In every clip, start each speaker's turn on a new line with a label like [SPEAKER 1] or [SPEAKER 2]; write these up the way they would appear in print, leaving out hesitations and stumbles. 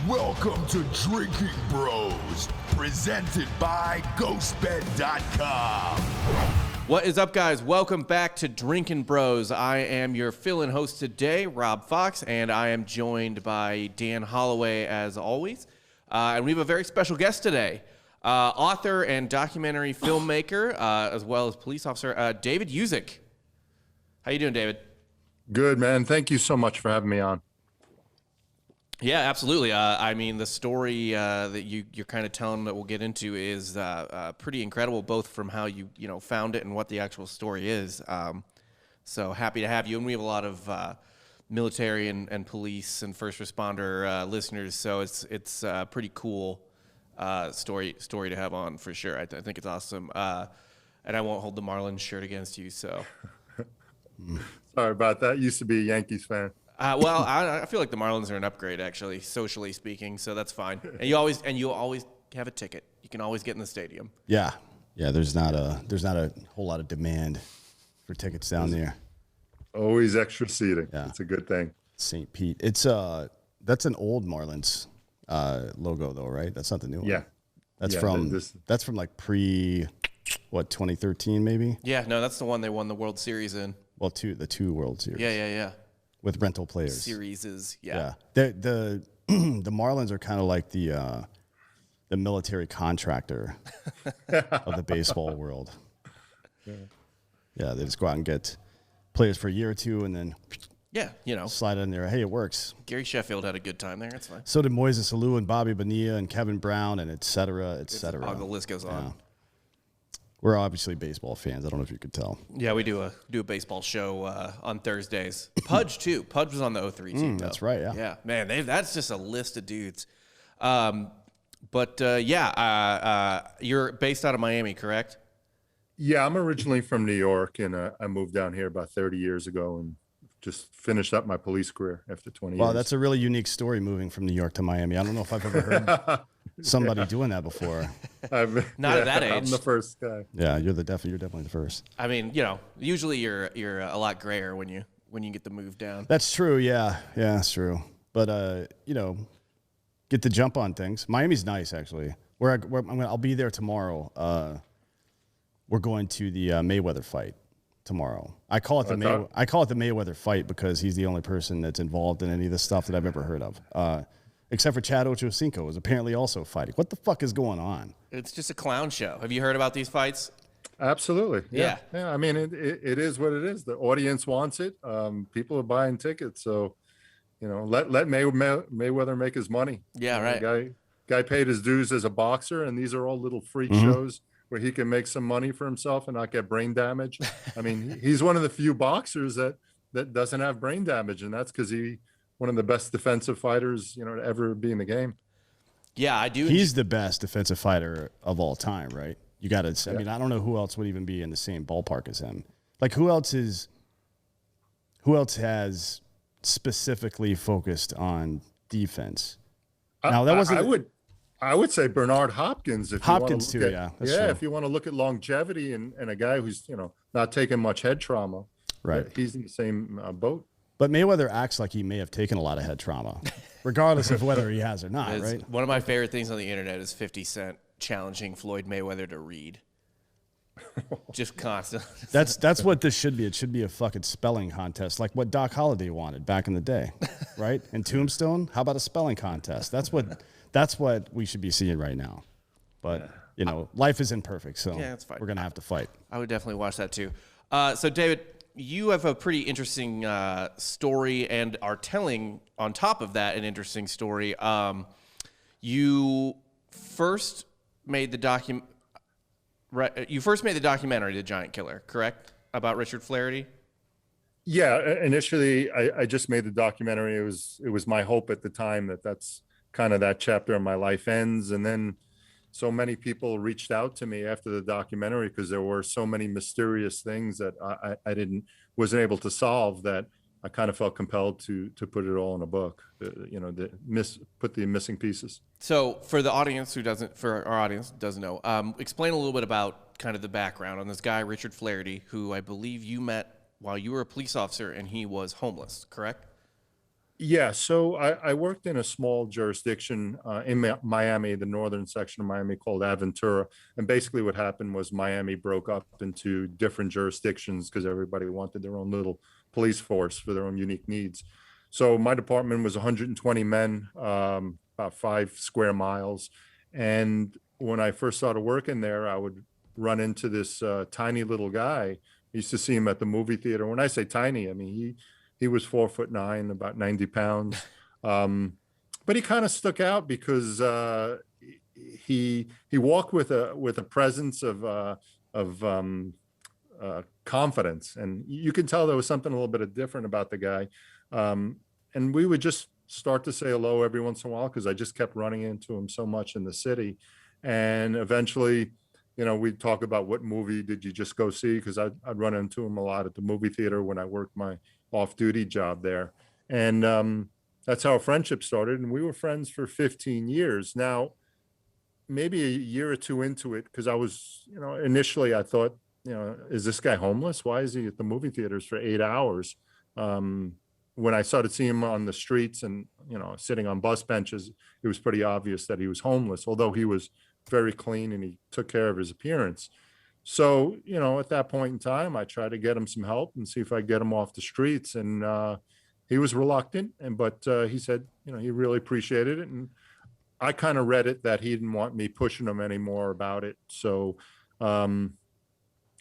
[SPEAKER 1] Welcome to Drinking Bros, presented by GhostBed.com.
[SPEAKER 2] What is up, guys? Welcome back to Drinkin' Bros. I am your fill-in host today, Rob Fox, and I am joined by Dan Hollaway, as always. And we have a very special guest today, author and documentary filmmaker, as well as police officer, David Yuzuk. How you doing, David?
[SPEAKER 3] Good, man. Thank you so much for having me on.
[SPEAKER 2] Yeah, absolutely. I mean, the story that you're kind of telling that we'll get into is pretty incredible, both from how you found it and what the actual story is. So happy to have you. And we have a lot of military and police and first responder listeners, so it's a pretty cool story to have on for sure. I think it's awesome. And I won't hold the Marlins shirt against you. So
[SPEAKER 3] sorry about that. Used to be a Yankees fan.
[SPEAKER 2] Well, I feel like the Marlins are an upgrade, actually, socially speaking, so that's fine. And you always have a ticket. You can always get in the stadium.
[SPEAKER 4] Yeah. There's not a whole lot of demand for tickets down there.
[SPEAKER 3] Always extra seating.
[SPEAKER 4] Yeah.
[SPEAKER 3] It's a good thing.
[SPEAKER 4] St. Pete. It's that's an old Marlins logo though, right? That's not the new one.
[SPEAKER 3] Yeah.
[SPEAKER 4] That's from like 2013 maybe.
[SPEAKER 2] Yeah, no, that's the one they won the World Series in.
[SPEAKER 4] Well, the two World Series.
[SPEAKER 2] Yeah.
[SPEAKER 4] With rental players.
[SPEAKER 2] Series, yeah.
[SPEAKER 4] The Marlins are kind of like the military contractor of the baseball world. Yeah, they just go out and get players for a year or two and then slide it in there. Hey, it works.
[SPEAKER 2] Gary Sheffield had a good time there. It's fine.
[SPEAKER 4] So did Moises Alou and Bobby Bonilla and Kevin Brown and et cetera, et cetera.
[SPEAKER 2] The list goes on.
[SPEAKER 4] Yeah. We're obviously baseball fans. I don't know if you could tell.
[SPEAKER 2] Yeah, we do a baseball show on Thursdays. Pudge too. Pudge was on the 03 team.
[SPEAKER 4] That's right. Yeah.
[SPEAKER 2] Yeah, man, that's just a list of dudes. You're based out of Miami, correct?
[SPEAKER 3] Yeah, I'm originally from New York, and I moved down here about 30 years ago and just finished up my police career after 20 years.
[SPEAKER 4] Wow, that's a really unique story, moving from New York to Miami. I don't know if I've ever heard somebody doing that before.
[SPEAKER 2] Not at that age.
[SPEAKER 3] I'm the first guy.
[SPEAKER 4] Yeah, you're definitely the first.
[SPEAKER 2] I mean, usually you're a lot grayer when you get the move down.
[SPEAKER 4] That's true. Yeah, that's true. But get the jump on things. Miami's nice, actually. I'll be there tomorrow. We're going to the Mayweather fight tomorrow. I call it the Mayweather fight because he's the only person that's involved in any of the stuff that I've ever heard of. Except for Chad Ochocinco is apparently also fighting. What the fuck is going on?
[SPEAKER 2] It's just a clown show. Have you heard about these fights?
[SPEAKER 3] Absolutely.
[SPEAKER 2] Yeah.
[SPEAKER 3] I mean, it is what it is. The audience wants it. People are buying tickets. So, let Mayweather make his money.
[SPEAKER 2] Yeah, right.
[SPEAKER 3] Guy paid his dues as a boxer, and these are all little freak shows where he can make some money for himself and not get brain damage. I mean, he's one of the few boxers that doesn't have brain damage, and that's because he's one of the best defensive fighters, to ever be in the game.
[SPEAKER 2] Yeah, I do.
[SPEAKER 4] He's the best defensive fighter of all time, right? You got to. I mean, I don't know who else would even be in the same ballpark as him. Like, who else has specifically focused on defense? Now, that wasn't.
[SPEAKER 3] I would say Bernard Hopkins. If
[SPEAKER 4] Hopkins
[SPEAKER 3] you want to
[SPEAKER 4] too,
[SPEAKER 3] look at, if you want to look at longevity and a guy who's not taking much head trauma,
[SPEAKER 4] right?
[SPEAKER 3] He's in the same boat.
[SPEAKER 4] But Mayweather acts like he may have taken a lot of head trauma, regardless of whether he has or not, right?
[SPEAKER 2] One of my favorite things on the internet is 50 Cent challenging Floyd Mayweather to read. Just constant.
[SPEAKER 4] That's what this should be. It should be a fucking spelling contest, like what Doc Holliday wanted back in the day, right? And Tombstone, how about a spelling contest? That's what we should be seeing right now. But life is imperfect, so
[SPEAKER 2] that's fine.
[SPEAKER 4] We're gonna have to fight.
[SPEAKER 2] I would definitely watch that too. So David, you have a pretty interesting story, and are telling on top of that an interesting story. You first made the documentary, The Giant Killer, correct? About Richard Flaherty?
[SPEAKER 3] Yeah, initially I just made the documentary. It was my hope at the time that's kind of that chapter of my life ends. And then so many people reached out to me after the documentary because there were so many mysterious things that I wasn't able to solve, that I kind of felt compelled to put it all in a book, put the missing pieces.
[SPEAKER 2] So for our audience who doesn't know, explain a little bit about kind of the background on this guy, Richard Flaherty, who I believe you met while you were a police officer and he was homeless, correct?
[SPEAKER 3] Yeah, so I worked in a small jurisdiction in Miami, the northern section of Miami called Aventura. And basically what happened was Miami broke up into different jurisdictions because everybody wanted their own little police force for their own unique needs. So my department was 120 men, about 5 square miles. And when I first started working there, I would run into this tiny little guy. I used to see him at the movie theater. When I say tiny, I mean, he was 4'9", about 90 pounds. But he kind of stuck out because he walked with a presence of confidence, and you can tell there was something a little bit different about the guy. And we would just start to say hello every once in a while because I just kept running into him so much in the city. And eventually, we'd talk about what movie did you just go see, because I'd run into him a lot at the movie theater when I worked my off-duty job there. And that's how a friendship started. And we were friends for 15 years. Now, maybe a year or two into it, because I was, initially I thought, is this guy homeless? Why is he at the movie theaters for 8 hours? When I started seeing him on the streets and, sitting on bus benches, it was pretty obvious that he was homeless, although he was very clean and he took care of his appearance. So, at that point in time, I tried to get him some help and see if I could get him off the streets. And he was reluctant, but he said, he really appreciated it. And I kind of read it that he didn't want me pushing him anymore about it. So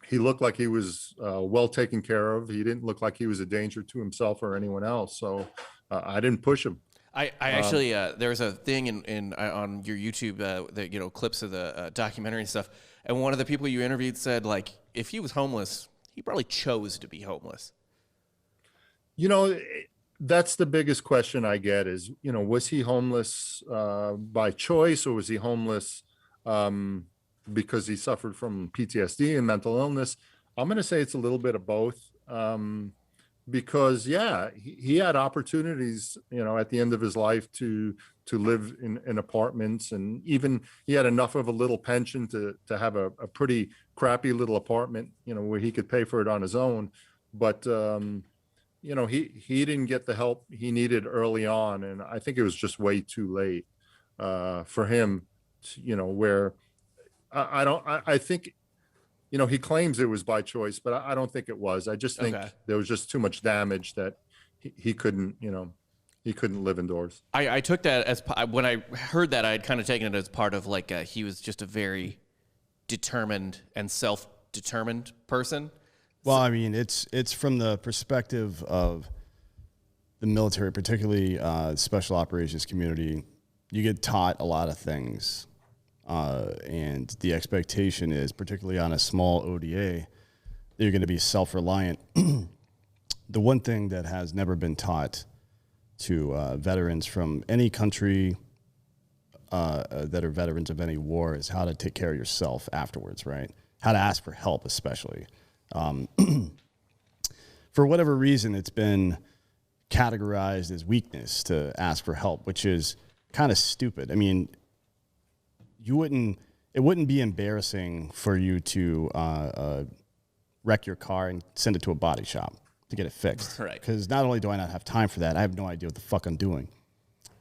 [SPEAKER 3] he looked like he was well taken care of. He didn't look like he was a danger to himself or anyone else. So I didn't push him.
[SPEAKER 2] I actually there's a thing in on your YouTube that clips of the documentary and stuff, and one of the people you interviewed said, like, if he was homeless, he probably chose to be homeless.
[SPEAKER 3] That's the biggest question I get is, was he homeless by choice, or was he homeless because he suffered from PTSD and mental illness? I'm going to say it's a little bit of both. Because he had opportunities, at the end of his life to live in apartments, and even he had enough of a little pension to have a pretty crappy little apartment, where he could pay for it on his own. But he didn't get the help he needed early on, and I think it was just way too late for him. Where I think. He claims it was by choice, but I don't think it was. I just think there was just too much damage that he couldn't, he couldn't live indoors.
[SPEAKER 2] I took that as, when I heard that, I had kind of taken it as part of like he was just a very determined and self-determined person.
[SPEAKER 4] Well, I mean, it's from the perspective of the military, particularly special operations community. You get taught a lot of things. And the expectation is, particularly on a small ODA, that you're going to be self-reliant. The one thing that has never been taught to veterans from any country that are veterans of any war is how to take care of yourself afterwards, right? How to ask for help, especially. For whatever reason, it's been categorized as weakness to ask for help, which is kind of stupid. I mean, it wouldn't be embarrassing for you to wreck your car and send it to a body shop to get it fixed.
[SPEAKER 2] Right.
[SPEAKER 4] Because not only do I not have time for that, I have no idea what the fuck I'm doing.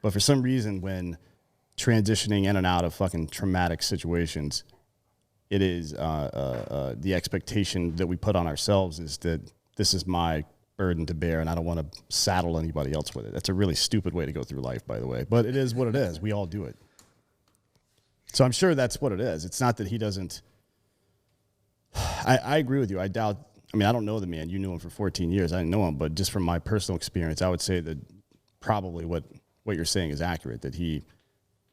[SPEAKER 4] But for some reason, when transitioning in and out of fucking traumatic situations, it is the expectation that we put on ourselves is that this is my burden to bear, and I don't want to saddle anybody else with it. That's a really stupid way to go through life, by the way. But it is what it is. We all do it. So I'm sure that's what it is. It's not that he doesn't. I agree with you. I don't know the man. You knew him for 14 years. I didn't know him, but just from my personal experience, I would say that probably what you're saying is accurate, that he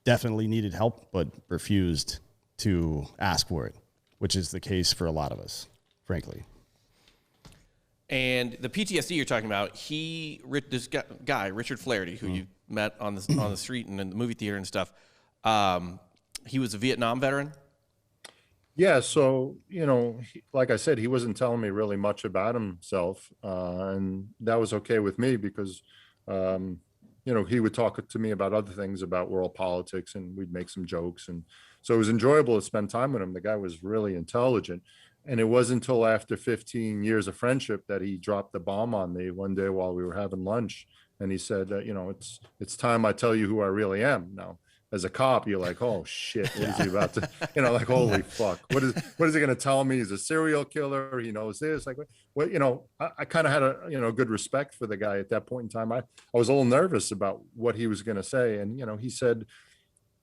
[SPEAKER 4] definitely needed help, but refused to ask for it, which is the case for a lot of us, frankly.
[SPEAKER 2] And the PTSD you're talking about, this guy, Richard Flaherty, who you met on the street and in the movie theater and stuff, he was a Vietnam veteran?
[SPEAKER 3] Yeah, so, like I said, he wasn't telling me really much about himself, and that was okay with me because, he would talk to me about other things, about world politics, and we'd make some jokes. And so it was enjoyable to spend time with him. The guy was really intelligent. And it wasn't until after 15 years of friendship that he dropped the bomb on me one day while we were having lunch. And he said, it's time I tell you who I really am. Now, as a cop, you're like, oh shit, what is he about to, like, holy fuck, what is he going to tell me? He's a serial killer. He knows this. Like, what, I kind of had a, good respect for the guy at that point in time. I was a little nervous about what he was going to say. And, he said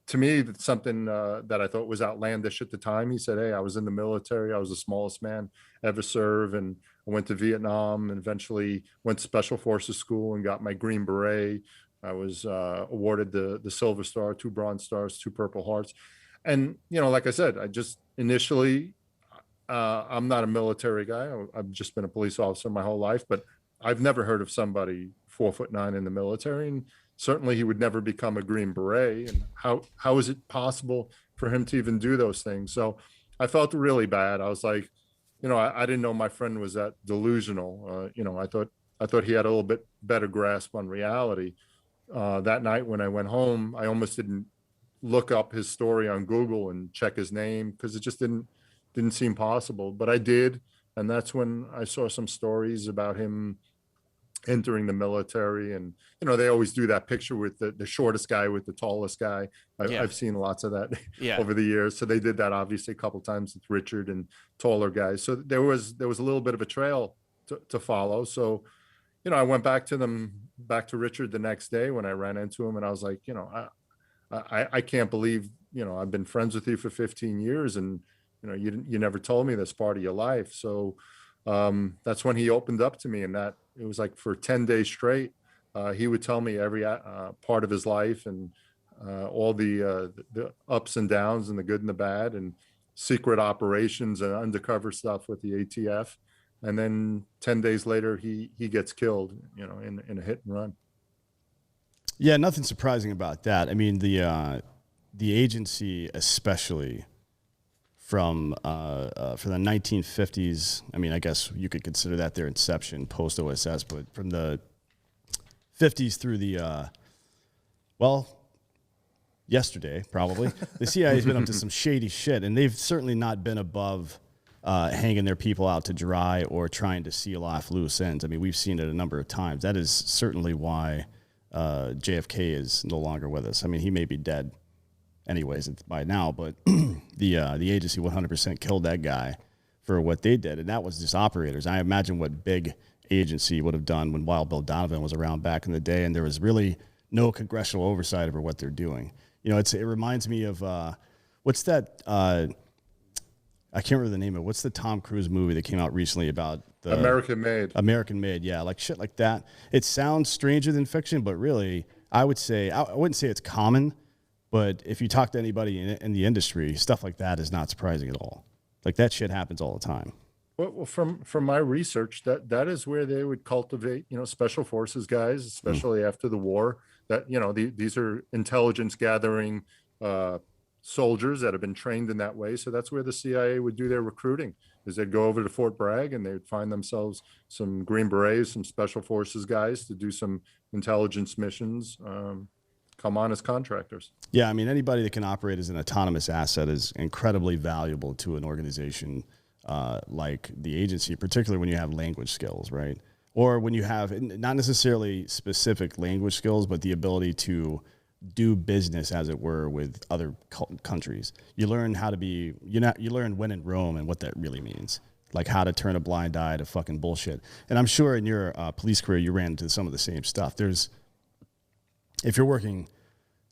[SPEAKER 3] to me that something that I thought was outlandish at the time. He said, hey, I was in the military. I was the smallest man ever serve. And I went to Vietnam and eventually went to Special Forces school and got my Green Beret. I was awarded the Silver Star, 2 Bronze Stars, 2 Purple Hearts. And, like I said, I just initially, I'm not a military guy. I've just been a police officer my whole life, but I've never heard of somebody 4'9" in the military. And certainly he would never become a Green Beret. And how is it possible for him to even do those things? So I felt really bad. I was like, I didn't know my friend was that delusional. I thought he had a little bit better grasp on reality. That night when I went home, I almost didn't look up his story on Google and check his name because it just didn't seem possible. But I did, and that's when I saw some stories about him entering the military. And they always do that picture with the shortest guy with the tallest guy. I've seen lots of that over the years. So they did that obviously a couple of times with Richard and taller guys. So there was a little bit of a trail to follow. So I went back to Richard the next day when I ran into him, and I was like, I can't believe, I've been friends with you for 15 years and, you never told me this part of your life. So that's when he opened up to me, and that it was like for 10 days straight. He would tell me every part of his life and all the ups and downs and the good and the bad and secret operations and undercover stuff with the ATF. And then 10 days later, he gets killed, in a hit and run.
[SPEAKER 4] Yeah, nothing surprising about that. I mean, the agency, especially from the 1950s. I mean, I guess you could consider that their inception, post OSS, but from the 50s through the yesterday probably, the CIA has been up to some shady shit, and they've certainly not been above hanging their people out to dry or trying to seal off loose ends. I mean, we've seen it a number of times. That is certainly why JFK is no longer with us. I mean, he may be dead anyways by now, but the agency 100% killed that guy for what they did, and that was just operators. I imagine what big agency would have done when Wild Bill Donovan was around back in the day, and there was really no congressional oversight over what they're doing. It reminds me of what's that? I can't remember the name of it. What's the Tom Cruise movie that came out recently about the
[SPEAKER 3] American Made?
[SPEAKER 4] American Made, yeah, like shit like that. It sounds stranger than fiction, but really, I wouldn't say it's common, but if you talk to anybody in the industry, stuff like that is not surprising at all. Like that shit happens all the time.
[SPEAKER 3] Well, from my research, that is where they would cultivate, special forces guys, especially after the war. That these are intelligence gathering soldiers that have been trained in that way. So that's where the CIA would do their recruiting. Is they'd go over to Fort Bragg and they'd find themselves some Green Berets, some special forces guys to do some intelligence missions. Come on as contractors.
[SPEAKER 4] Yeah, I mean, anybody that can operate as an autonomous asset is incredibly valuable to an organization like the agency, particularly when you have language skills, right? Or when you have not necessarily specific language skills, but the ability to do business, as it were, with other countries. You learn how to be, you learn when in Rome and what that really means. Like how to turn a blind eye to fucking bullshit. And I'm sure in your police career, you ran into some of the same stuff. If you're working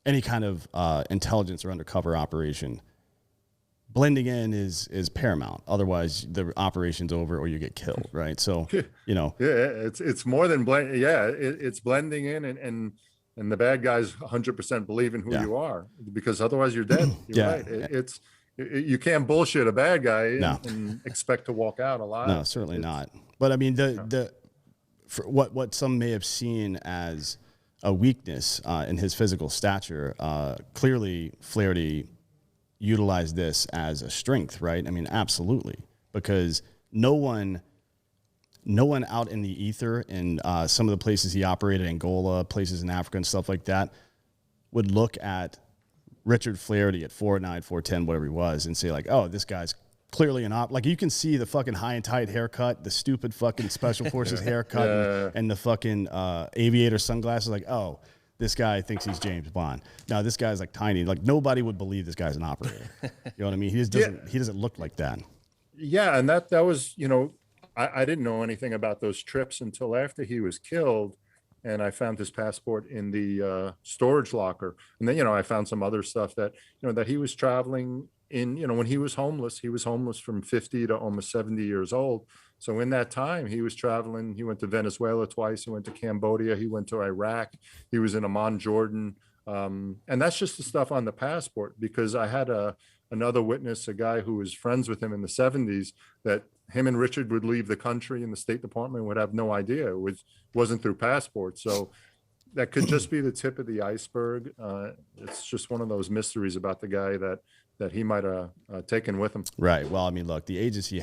[SPEAKER 4] any kind of intelligence or undercover operation, blending in is paramount. Otherwise, the operation's over or you get killed, right? So,
[SPEAKER 3] Yeah, it's more than blend. Yeah, it's blending in and the bad guys 100% believe in who you are, because otherwise you're dead. You're right. You can't bullshit a bad guy and expect to walk out alive.
[SPEAKER 4] No, certainly not. But I mean, for what some may have seen as a weakness in his physical stature, clearly Flaherty utilized this as a strength, right? I mean, absolutely, because no one out in the ether in some of the places he operated, Angola, places in Africa and stuff like that, would look at Richard Flaherty at 4'9", 4'10", whatever he was, and say like, oh, this guy's clearly an like you can see the fucking high and tight haircut, the stupid fucking special forces haircut, and the fucking aviator sunglasses. Like, oh, this guy thinks he's James Bond. No, this guy's like tiny. Like nobody would believe this guy's an operator. You know what I mean? He just doesn't. He doesn't look like that.
[SPEAKER 3] Yeah, and that was, you know, I didn't know anything about those trips until after he was killed, and I found his passport in the storage locker, and then, you know, I found some other stuff that, you know, that he was traveling in, you know, when he was homeless from 50 to almost 70 years old. So in that time, he was traveling. He went to Venezuela twice. He went to Cambodia. He went to Iraq. He was in Amman, Jordan. And that's just the stuff on the passport, because I had another witness, a guy who was friends with him in the 70s, that him and Richard would leave the country and the State Department would have no idea. It wasn't through passports. So that could just be the tip of the iceberg. It's just one of those mysteries about the guy that he might have taken with him.
[SPEAKER 4] Right. Well, I mean, look, the agency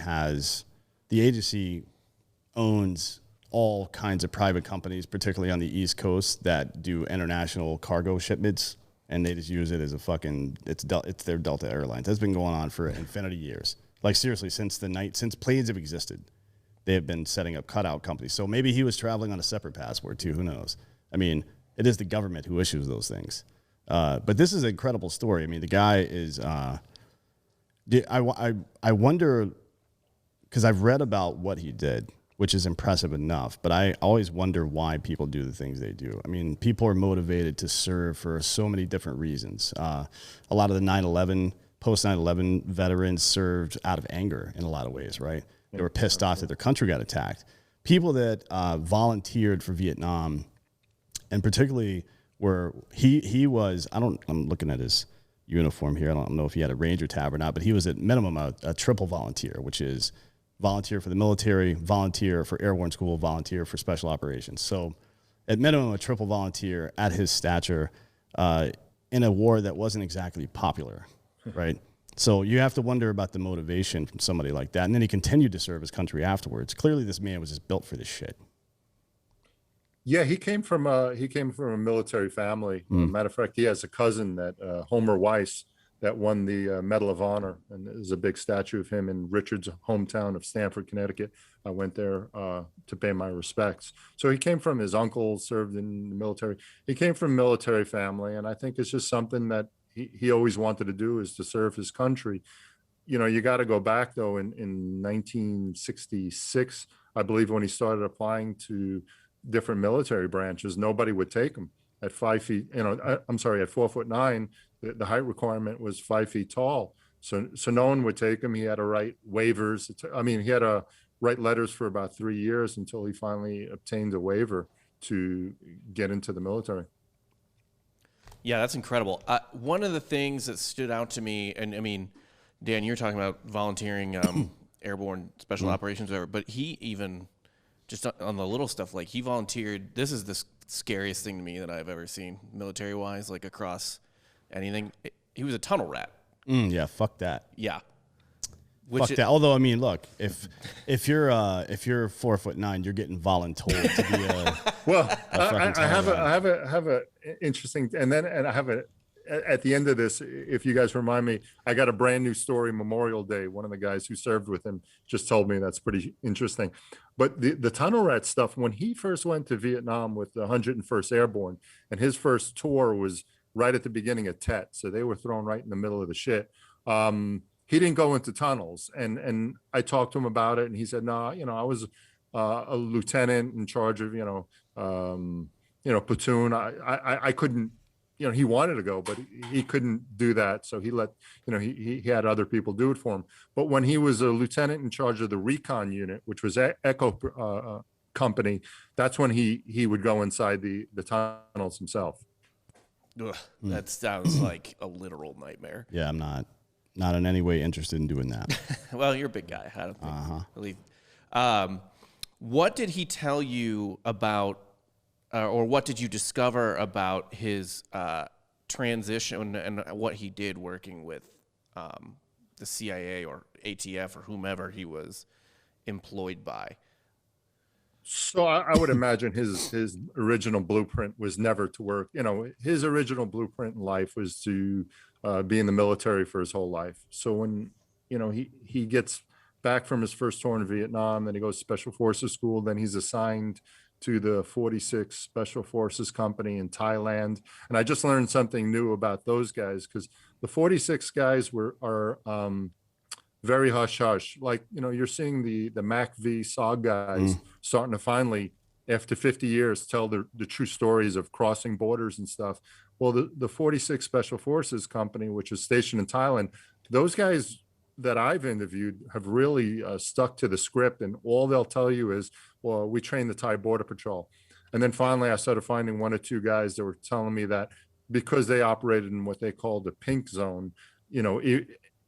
[SPEAKER 4] owns all kinds of private companies, particularly on the East Coast, that do international cargo shipments, and they just use it as a fucking, it's their Delta Airlines. That's been going on for infinity years. Like seriously, since planes have existed, they have been setting up cutout companies. So maybe he was traveling on a separate passport too. Who knows? I mean, it is the government who issues those things. But this is an incredible story. I mean, the guy is. I wonder, because I've read about what he did, which is impressive enough. But I always wonder why people do the things they do. I mean, people are motivated to serve for so many different reasons. A lot of the post 9/11 veterans served out of anger in a lot of ways, right? They were pissed off that their country got attacked. People that volunteered for Vietnam, and particularly he was, I'm looking at his uniform here. I don't know if he had a Ranger tab or not, but he was at minimum a triple volunteer, which is volunteer for the military, volunteer for airborne school, volunteer for special operations. So at minimum, a triple volunteer at his stature in a war that wasn't exactly popular, right? So you have to wonder about the motivation from somebody like that. And then he continued to serve his country afterwards. Clearly, this man was just built for this shit.
[SPEAKER 3] Yeah, he came from a military family. Matter of fact, he has a cousin that Homer Weiss that won the Medal of Honor, and there's a big statue of him in Richard's hometown of Stamford, Connecticut. I went there to pay my respects. So he came from, his uncle served in the military. He came from a military family, and I think it's just something that he always wanted to do, is to serve his country. You know, you got to go back though in 1966, I believe, when he started applying to different military branches, nobody would take him at 5 feet. You know, at 4'9", the height requirement was 5 feet tall. So no one would take him. He had to write waivers. He had to write letters for about 3 years until he finally obtained a waiver to get into the military.
[SPEAKER 2] Yeah, that's incredible. One of the things that stood out to me, and I mean, Dan, you're talking about volunteering, airborne special operations, whatever, but he even, just on the little stuff, like he volunteered. This is the scariest thing to me that I've ever seen, military-wise, like across anything. He was a tunnel rat.
[SPEAKER 4] Yeah, fuck that.
[SPEAKER 2] Yeah.
[SPEAKER 4] Fuck that. Although, I mean, look, if you're 4'9", you're getting voluntold to be a. Well,
[SPEAKER 3] I have a interesting, and I have at the end of this, if you guys remind me, I got a brand new story. Memorial Day, one of the guys who served with him just told me. That's pretty interesting. But the tunnel rat stuff, when he first went to Vietnam with the 101st Airborne, and his first tour was right at the beginning of Tet, so they were thrown right in the middle of the shit. He didn't go into tunnels, and I talked to him about it, and he said, "No, I was a lieutenant in charge of platoon. I couldn't." He wanted to go, but he couldn't do that. So he let, he had other people do it for him. But when he was a lieutenant in charge of the recon unit, which was Echo Company, that's when he would go inside the tunnels himself.
[SPEAKER 2] Ugh, that sounds like a literal nightmare.
[SPEAKER 4] Yeah, I'm not in any way interested in doing that.
[SPEAKER 2] Well, you're a big guy. I don't think. What did he tell you about, or what did you discover about his transition and what he did working with the CIA or ATF or whomever he was employed by?
[SPEAKER 3] So I would imagine his original blueprint was never to work. His original blueprint in life was to be in the military for his whole life. So when he gets back from his first tour in Vietnam, then he goes to Special Forces School, then he's assigned to the 46 Special Forces Company in Thailand. And I just learned something new about those guys, because the 46 guys are very hush hush. Like, you're seeing the Mac V SOG guys starting to finally, after 50 years, tell the true stories of crossing borders and stuff. Well, the 46 Special Forces Company, which is stationed in Thailand, those guys that I've interviewed have really stuck to the script, and all they'll tell you is, well, we train the Thai Border Patrol. And then finally I started finding one or two guys that were telling me that because they operated in what they call the pink zone,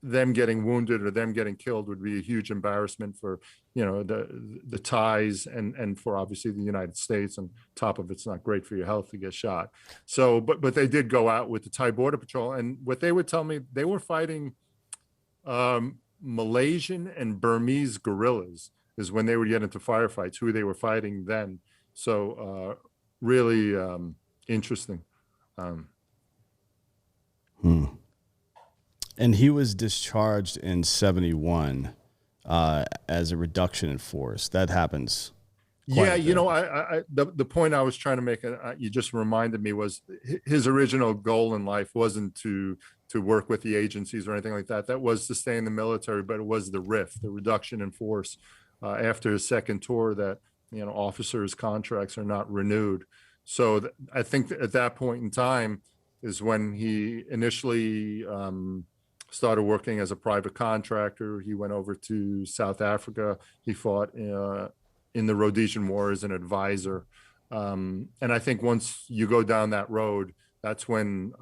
[SPEAKER 3] them getting wounded or them getting killed would be a huge embarrassment for, the Thais and for obviously the United States. On top of it's not great for your health to get shot. So, but they did go out with the Thai Border Patrol, and what they would tell me, they were fighting Malaysian and Burmese guerrillas is when they would get into firefights, who they were fighting then. So really interesting.
[SPEAKER 4] And he was discharged in 71 as a reduction in force. That happens.
[SPEAKER 3] Yeah, the point I was trying to make, you just reminded me, was his original goal in life wasn't to work with the agencies or anything like that. That was to stay in the military, but it was the RIF, the reduction in force, after his second tour, that officers' contracts are not renewed. So I think at that point in time is when he initially started working as a private contractor. He went over to South Africa. He fought in the Rhodesian War as an advisor. And I think once you go down that road, that's when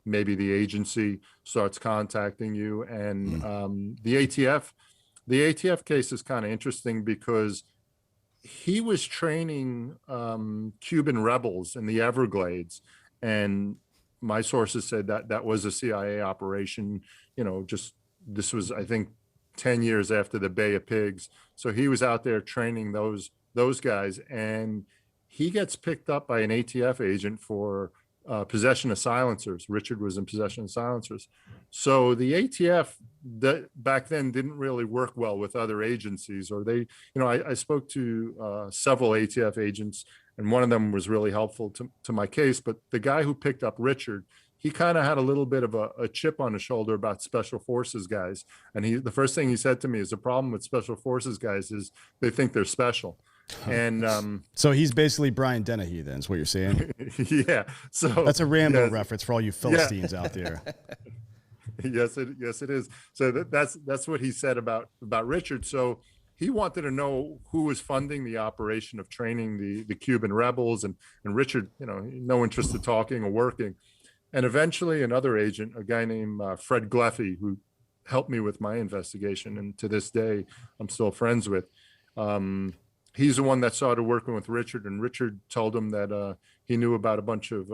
[SPEAKER 3] maybe the agency starts contacting you. And the ATF case is kind of interesting because he was training Cuban rebels in the Everglades. And my sources said that was a CIA operation, this was, I think, 10 years after the Bay of Pigs. So he was out there training those guys, and he gets picked up by an ATF agent for possession of silencers. Richard was in possession of silencers. So the ATF back then didn't really work well with other agencies, or they, I spoke to several ATF agents, and one of them was really helpful to my case. But the guy who picked up Richard, he kind of had a little bit of a chip on his shoulder about Special Forces guys. And the first thing he said to me is, the problem with Special Forces guys is they think they're special. And
[SPEAKER 4] so he's basically Brian Dennehy, then, is what you're saying?
[SPEAKER 3] Yeah. So
[SPEAKER 4] that's a Rambo reference for all you Philistines out there.
[SPEAKER 3] Yes, it is. So that's what he said about Richard. So he wanted to know who was funding the operation of training the Cuban rebels, and Richard, no interest in talking or working. And eventually another agent, a guy named Fred Gleffy, who helped me with my investigation, and to this day I'm still friends with, he's the one that started working with Richard, and Richard told him that he knew about a bunch of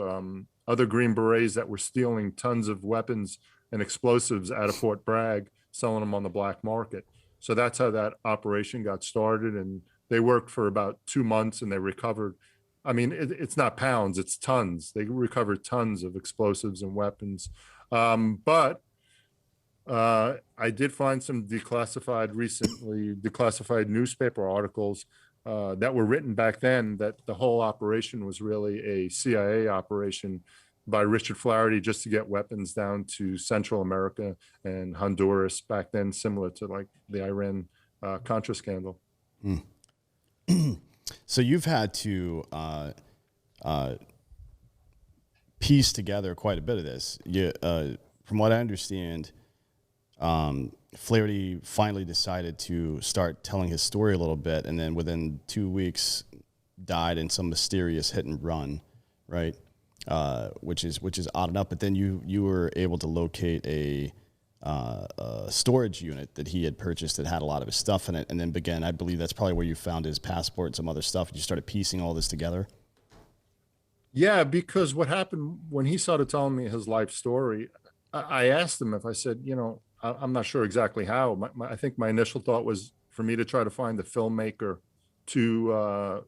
[SPEAKER 3] other Green Berets that were stealing tons of weapons and explosives out of Fort Bragg, selling them on the black market. So that's how that operation got started, and they worked for about 2 months, and they recovered. I mean, it's not pounds, it's tons. They recovered tons of explosives and weapons. But I did find some declassified newspaper articles that were written back then, that the whole operation was really a CIA operation by Richard Flaherty, just to get weapons down to Central America and Honduras back then, similar to like the Iran Contra scandal.
[SPEAKER 4] So you've had to piece together quite a bit of this. From what I understand, Flaherty finally decided to start telling his story a little bit, and then within 2 weeks died in some mysterious hit and run, right? Which is odd enough. But then you were able to locate a storage unit that he had purchased that had a lot of his stuff in it, and then began, I believe that's probably where you found his passport and some other stuff, and you started piecing all this together.
[SPEAKER 3] Yeah, because what happened when he started telling me his life story, I asked him, if I said, I'm not sure exactly how. I think my initial thought was for me to try to find the filmmaker to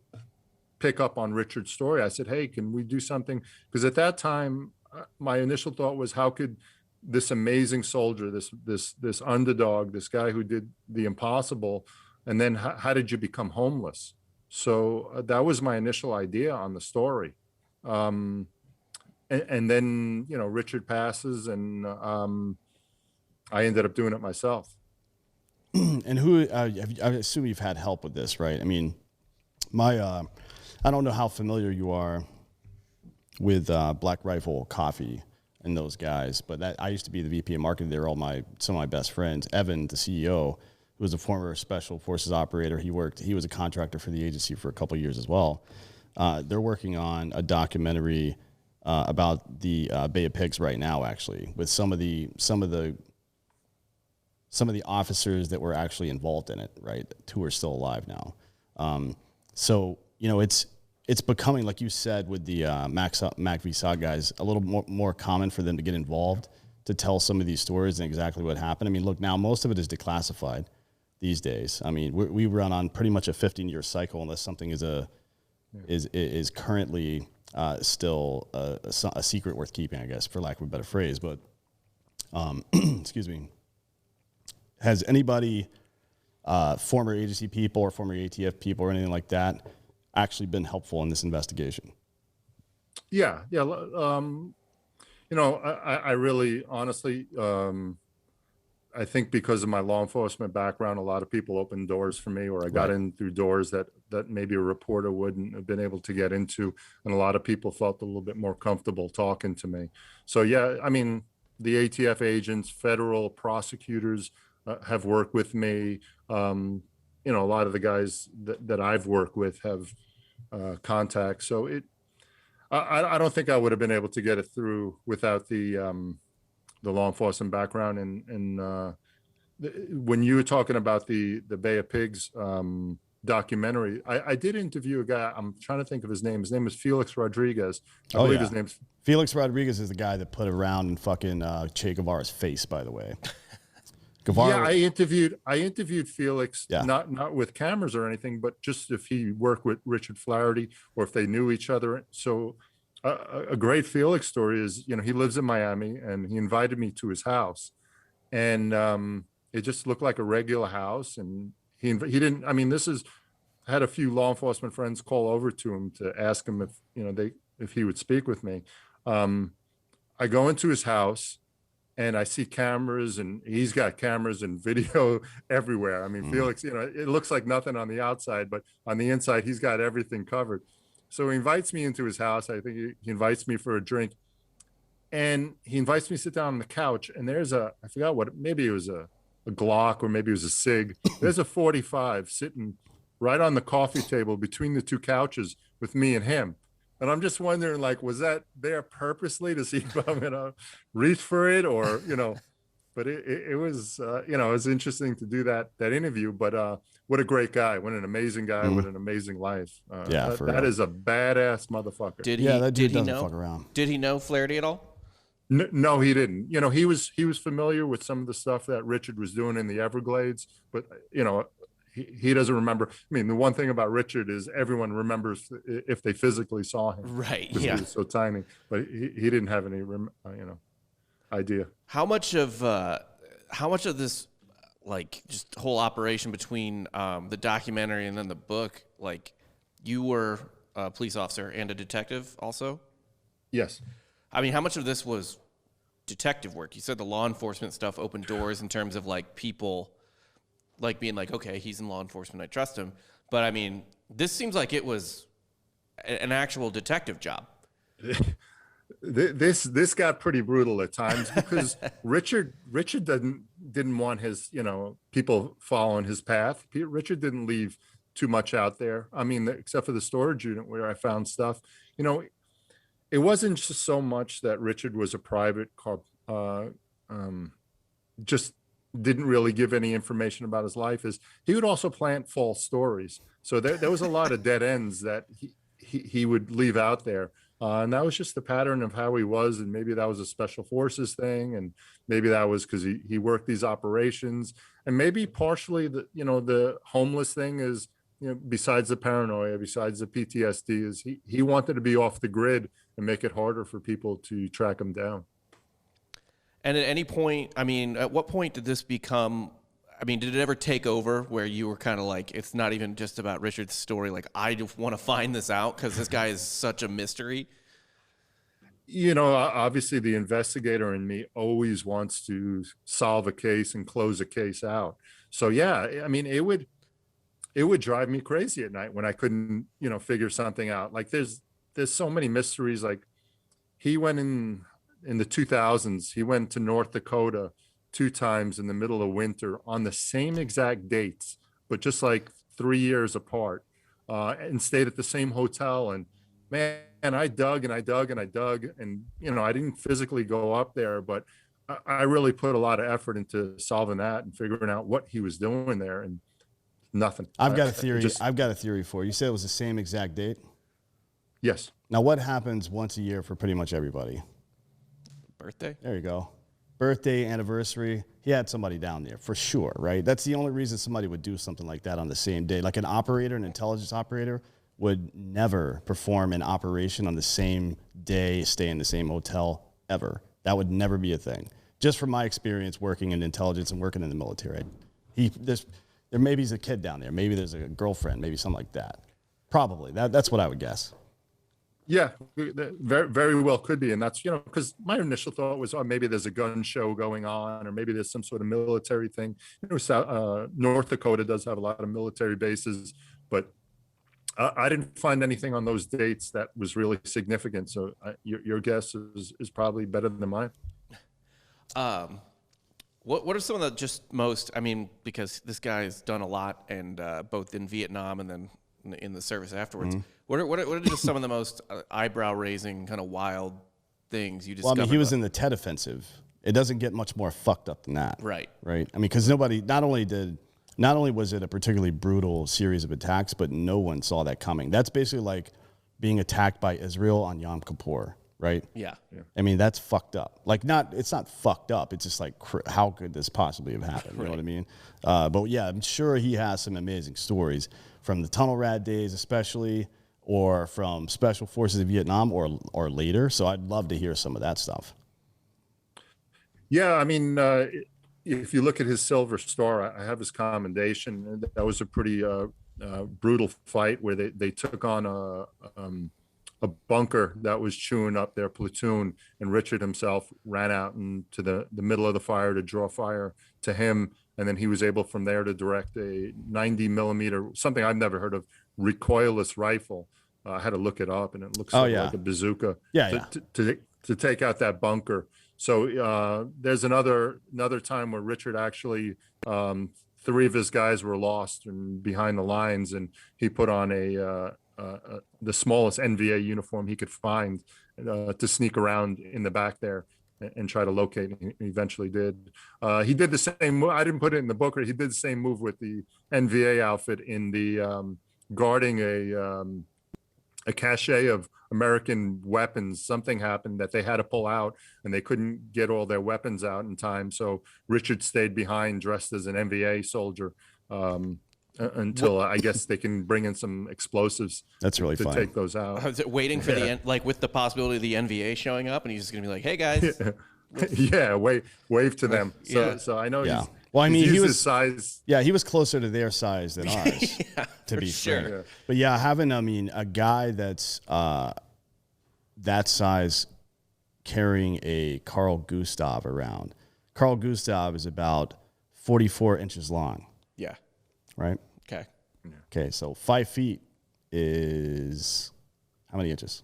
[SPEAKER 3] pick up on Richard's story. I said, hey, can we do something? Because at that time, my initial thought was, how could this amazing soldier, this underdog, this guy who did the impossible, and then how did you become homeless? So that was my initial idea on the story. And then, you know, Richard passes, and I ended up doing it myself.
[SPEAKER 4] And who, I assume you've had help with this, right? I mean, I don't know how familiar you are with Black Rifle Coffee and those guys, but I used to be the VP of marketing there. Some of my best friends. Evan, the CEO, who was a former special forces operator. He was a contractor for the agency for a couple of years as well. They're working on a documentary about the Bay of Pigs right now, actually, with some of the officers that were actually involved in it, right, who are still alive now. So, you know, it's becoming, like you said, with the Mac VSOG guys, a little more common for them to get involved to tell some of these stories and exactly what happened. I mean, look, now most of it is declassified these days. I mean, we run on pretty much a 15-year cycle unless something is currently still a secret worth keeping, I guess, for lack of a better phrase. But excuse me. Has anybody, former agency people or former ATF people or anything like that, actually been helpful in this investigation?
[SPEAKER 3] Yeah. You know, I really, honestly, I think because of my law enforcement background, a lot of people opened doors for me, or I got in through doors that maybe a reporter wouldn't have been able to get into. And a lot of people felt a little bit more comfortable talking to me. So, yeah, I mean, the ATF agents, federal prosecutors have worked with me. You know, a lot of the guys that I've worked with have contacts. So I don't think I would have been able to get it through without the law enforcement background. And when you were talking about the Bay of Pigs documentary, I did interview a guy. I'm trying to think of his name. His name is Felix Rodriguez. I believe his name's
[SPEAKER 4] Felix Rodriguez is the guy that put around in fucking Che Guevara's face, by the way. Guevara.
[SPEAKER 3] Yeah, I interviewed Felix, not with cameras or anything, but just if he worked with Richard Flaherty or if they knew each other. So a great Felix story is, you know, he lives in Miami and he invited me to his house, and it just looked like a regular house. And he didn't, I mean, I had a few law enforcement friends call over to him to ask him if, you know, if he would speak with me. I go into his house and I see cameras, and he's got cameras and video everywhere. I mean, Felix, you know, it looks like nothing on the outside, but on the inside, he's got everything covered. So he invites me into his house. I think he invites me for a drink, and he invites me to sit down on the couch. And there's I forgot what, maybe it was a Glock or maybe it was a SIG. There's a 45 sitting right on the coffee table between the two couches with me and him. And I'm just wondering, like, was that there purposely to see if I'm going to reach for it, or, you know, but it was, you know, it was interesting to do that interview. But what a great guy. What an amazing guy with an amazing life. That is a badass motherfucker.
[SPEAKER 4] That dude doesn't fuck around.
[SPEAKER 2] Did he know Flaherty at all?
[SPEAKER 3] No, he didn't. You know, he was familiar with some of the stuff that Richard was doing in the Everglades, but, you know, he doesn't remember. I mean, the one thing about Richard is everyone remembers if they physically saw him.
[SPEAKER 2] Right.
[SPEAKER 3] Yeah. He was so tiny, but he didn't have any, you know, idea.
[SPEAKER 2] How much of this, like, just whole operation between the documentary and then the book, like, you were a police officer and a detective also?
[SPEAKER 3] Yes.
[SPEAKER 2] I mean, how much of this was detective work? You said the law enforcement stuff opened doors in terms of, like, people, like, being like, okay, he's in law enforcement, I trust him. But I mean, this seems like it was an actual detective job.
[SPEAKER 3] This got pretty brutal at times because Richard didn't want his, you know, people following his path. Richard didn't leave too much out there. I mean, except for the storage unit where I found stuff. You know, it wasn't just so much that Richard was a private cop, just didn't really give any information about his life. Is he would also plant false stories. So there was a lot of dead ends that he would leave out there. And that was just the pattern of how he was. And maybe that was a special forces thing. And maybe that was because he worked these operations. And maybe partially the homeless thing is, you know, besides the paranoia, besides the PTSD, is he wanted to be off the grid and make it harder for people to track him down.
[SPEAKER 2] And at any point, I mean, at what point did this become, I mean, did it ever take over where you were kind of like, it's not even just about Richard's story, like, I just want to find this out because this guy is such a mystery?
[SPEAKER 3] You know, obviously the investigator in me always wants to solve a case and close a case out. So yeah, I mean, it would drive me crazy at night when I couldn't, you know, figure something out. Like there's so many mysteries. Like he went in the 2000s, he went to North Dakota 2 times in the middle of winter on the same exact dates, but just like 3 years apart, and stayed at the same hotel. And man, I dug and I dug and I dug, and you know, I didn't physically go up there, but I really put a lot of effort into solving that and figuring out what he was doing there, and nothing.
[SPEAKER 4] I've got a theory. I've got a theory for you. You said it was the same exact date.
[SPEAKER 3] Yes.
[SPEAKER 4] Now, what happens once a year for pretty much everybody?
[SPEAKER 2] Birthday?
[SPEAKER 4] There you go. Birthday, anniversary. He had somebody down there for sure, right? That's the only reason somebody would do something like that on the same day. Like an operator, an intelligence operator, would never perform an operation on the same day, stay in the same hotel ever. That would never be a thing. Just from my experience working in intelligence and working in the military, there maybe he's a kid down there. Maybe there's a girlfriend, maybe something like that. Probably. That's what I would guess.
[SPEAKER 3] Yeah, very, very well could be. And that's, you know, because my initial thought was, oh, maybe there's a gun show going on, or maybe there's some sort of military thing. You know, North Dakota does have a lot of military bases, but I didn't find anything on those dates that was really significant. So your guess is probably better than mine.
[SPEAKER 2] What are some of the just most, I mean, because this guy's done a lot, and both in Vietnam and then in the service afterwards. What are just some of the most eyebrow-raising, kind of wild things you discovered?
[SPEAKER 4] Well, I mean, he was in the Tet Offensive. It doesn't get much more fucked up than that.
[SPEAKER 2] Right.
[SPEAKER 4] Right. I mean, because not only was it a particularly brutal series of attacks, but no one saw that coming. That's basically like being attacked by Israel on Yom Kippur, right?
[SPEAKER 2] Yeah.
[SPEAKER 4] I mean, that's fucked up. Like, it's not fucked up. It's just like, how could this possibly have happened? You know what I mean? But yeah, I'm sure he has some amazing stories from the tunnel rat days, especially, or from Special Forces of Vietnam, or later. So I'd love to hear some of that stuff.
[SPEAKER 3] Yeah, I mean, if you look at his Silver Star, I have his commendation. And that was a pretty brutal fight where they took on a bunker that was chewing up their platoon, and Richard himself ran out into the middle of the fire to draw fire to him. And then he was able from there to direct a 90 millimeter, something I've never heard of, recoilless rifle. I had to look it up, and it looks like a bazooka to take out that bunker. So there's another time where Richard actually, 3 of his guys were lost and behind the lines, and he put on the smallest NVA uniform he could find to sneak around in the back there and try to locate, and he eventually did. He did the same move. I didn't put it in the book, he did the same move with the NVA outfit in the guarding a cache of American weapons. Something happened that they had to pull out, and they couldn't get all their weapons out in time. So Richard stayed behind dressed as an NVA soldier until I guess they can bring in some explosives.
[SPEAKER 4] That's really
[SPEAKER 3] to
[SPEAKER 4] fun.
[SPEAKER 3] take those out.
[SPEAKER 2] I was waiting for the end, like with the possibility of the NVA showing up, and he's just gonna be like, "Hey guys."
[SPEAKER 3] Yeah, wave to them. So I know.
[SPEAKER 4] Yeah. Well, I mean, he was
[SPEAKER 3] his size.
[SPEAKER 4] Yeah, he was closer to their size than ours, to be
[SPEAKER 2] sure.
[SPEAKER 4] fair. But yeah, having, I mean, a guy that's that size carrying a Carl Gustav around. Carl Gustav is about 44 inches long.
[SPEAKER 2] Yeah.
[SPEAKER 4] Right?
[SPEAKER 2] Okay.
[SPEAKER 4] Okay, so 5 feet is how many inches?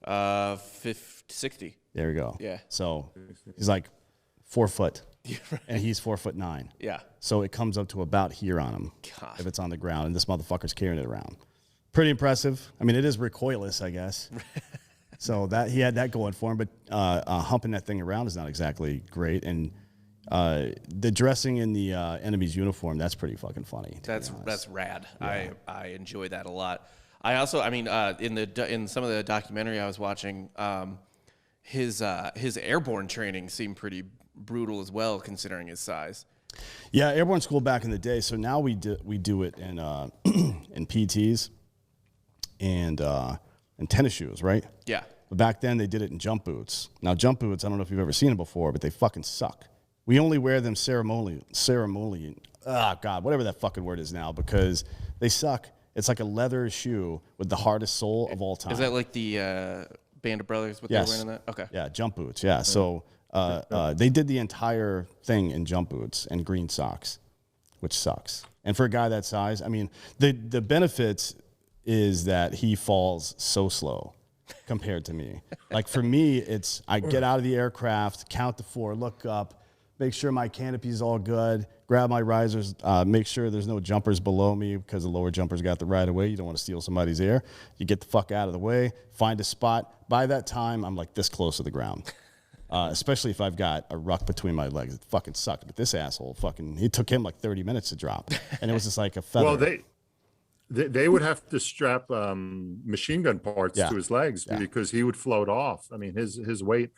[SPEAKER 2] 60.
[SPEAKER 4] There we go.
[SPEAKER 2] Yeah.
[SPEAKER 4] So he's like 4 foot.
[SPEAKER 2] Right.
[SPEAKER 4] And he's 4'9".
[SPEAKER 2] Yeah.
[SPEAKER 4] So it comes up to about here on him.
[SPEAKER 2] God.
[SPEAKER 4] If it's on the ground, and this motherfucker's carrying it around. Pretty impressive. I mean, it is recoilless, I guess. So that he had that going for him, but humping that thing around is not exactly great. And the dressing in the enemy's uniform, that's pretty fucking funny.
[SPEAKER 2] That's rad. Yeah. I enjoy that a lot. I also, I mean, in some of the documentary I was watching, his airborne training seemed pretty brutal as well, considering his size.
[SPEAKER 4] Yeah, airborne school back in the day. So now we do it in in PTs and tennis shoes, right?
[SPEAKER 2] Yeah.
[SPEAKER 4] But back then they did it in jump boots. Now jump boots, I don't know if you've ever seen them before, but they fucking suck. We only wear them ceremonially. Oh God, whatever that fucking word is now, because they suck. It's like a leather shoe with the hardest sole of all time.
[SPEAKER 2] Is that like the Band of Brothers? What
[SPEAKER 4] Yes.
[SPEAKER 2] they're wearing in that? Okay.
[SPEAKER 4] Yeah, jump boots. Yeah. So they did the entire thing in jump boots and green socks, which sucks. And for a guy that size, I mean, the benefits is that he falls so slow compared to me. Like for me, it's I get out of the aircraft, count to 4, look up, make sure my canopy's all good, grab my risers, make sure there's no jumpers below me because the lower jumpers got the right of way. You don't want to steal somebody's air. You get the fuck out of the way, find a spot. By that time, I'm like this close to the ground. Especially if I've got a ruck between my legs. It fucking sucked. But this asshole it took him like 30 minutes to drop. And it was just like a feather.
[SPEAKER 3] Well, they would have to strap machine gun parts to his legs because he would float off. I mean, his weight.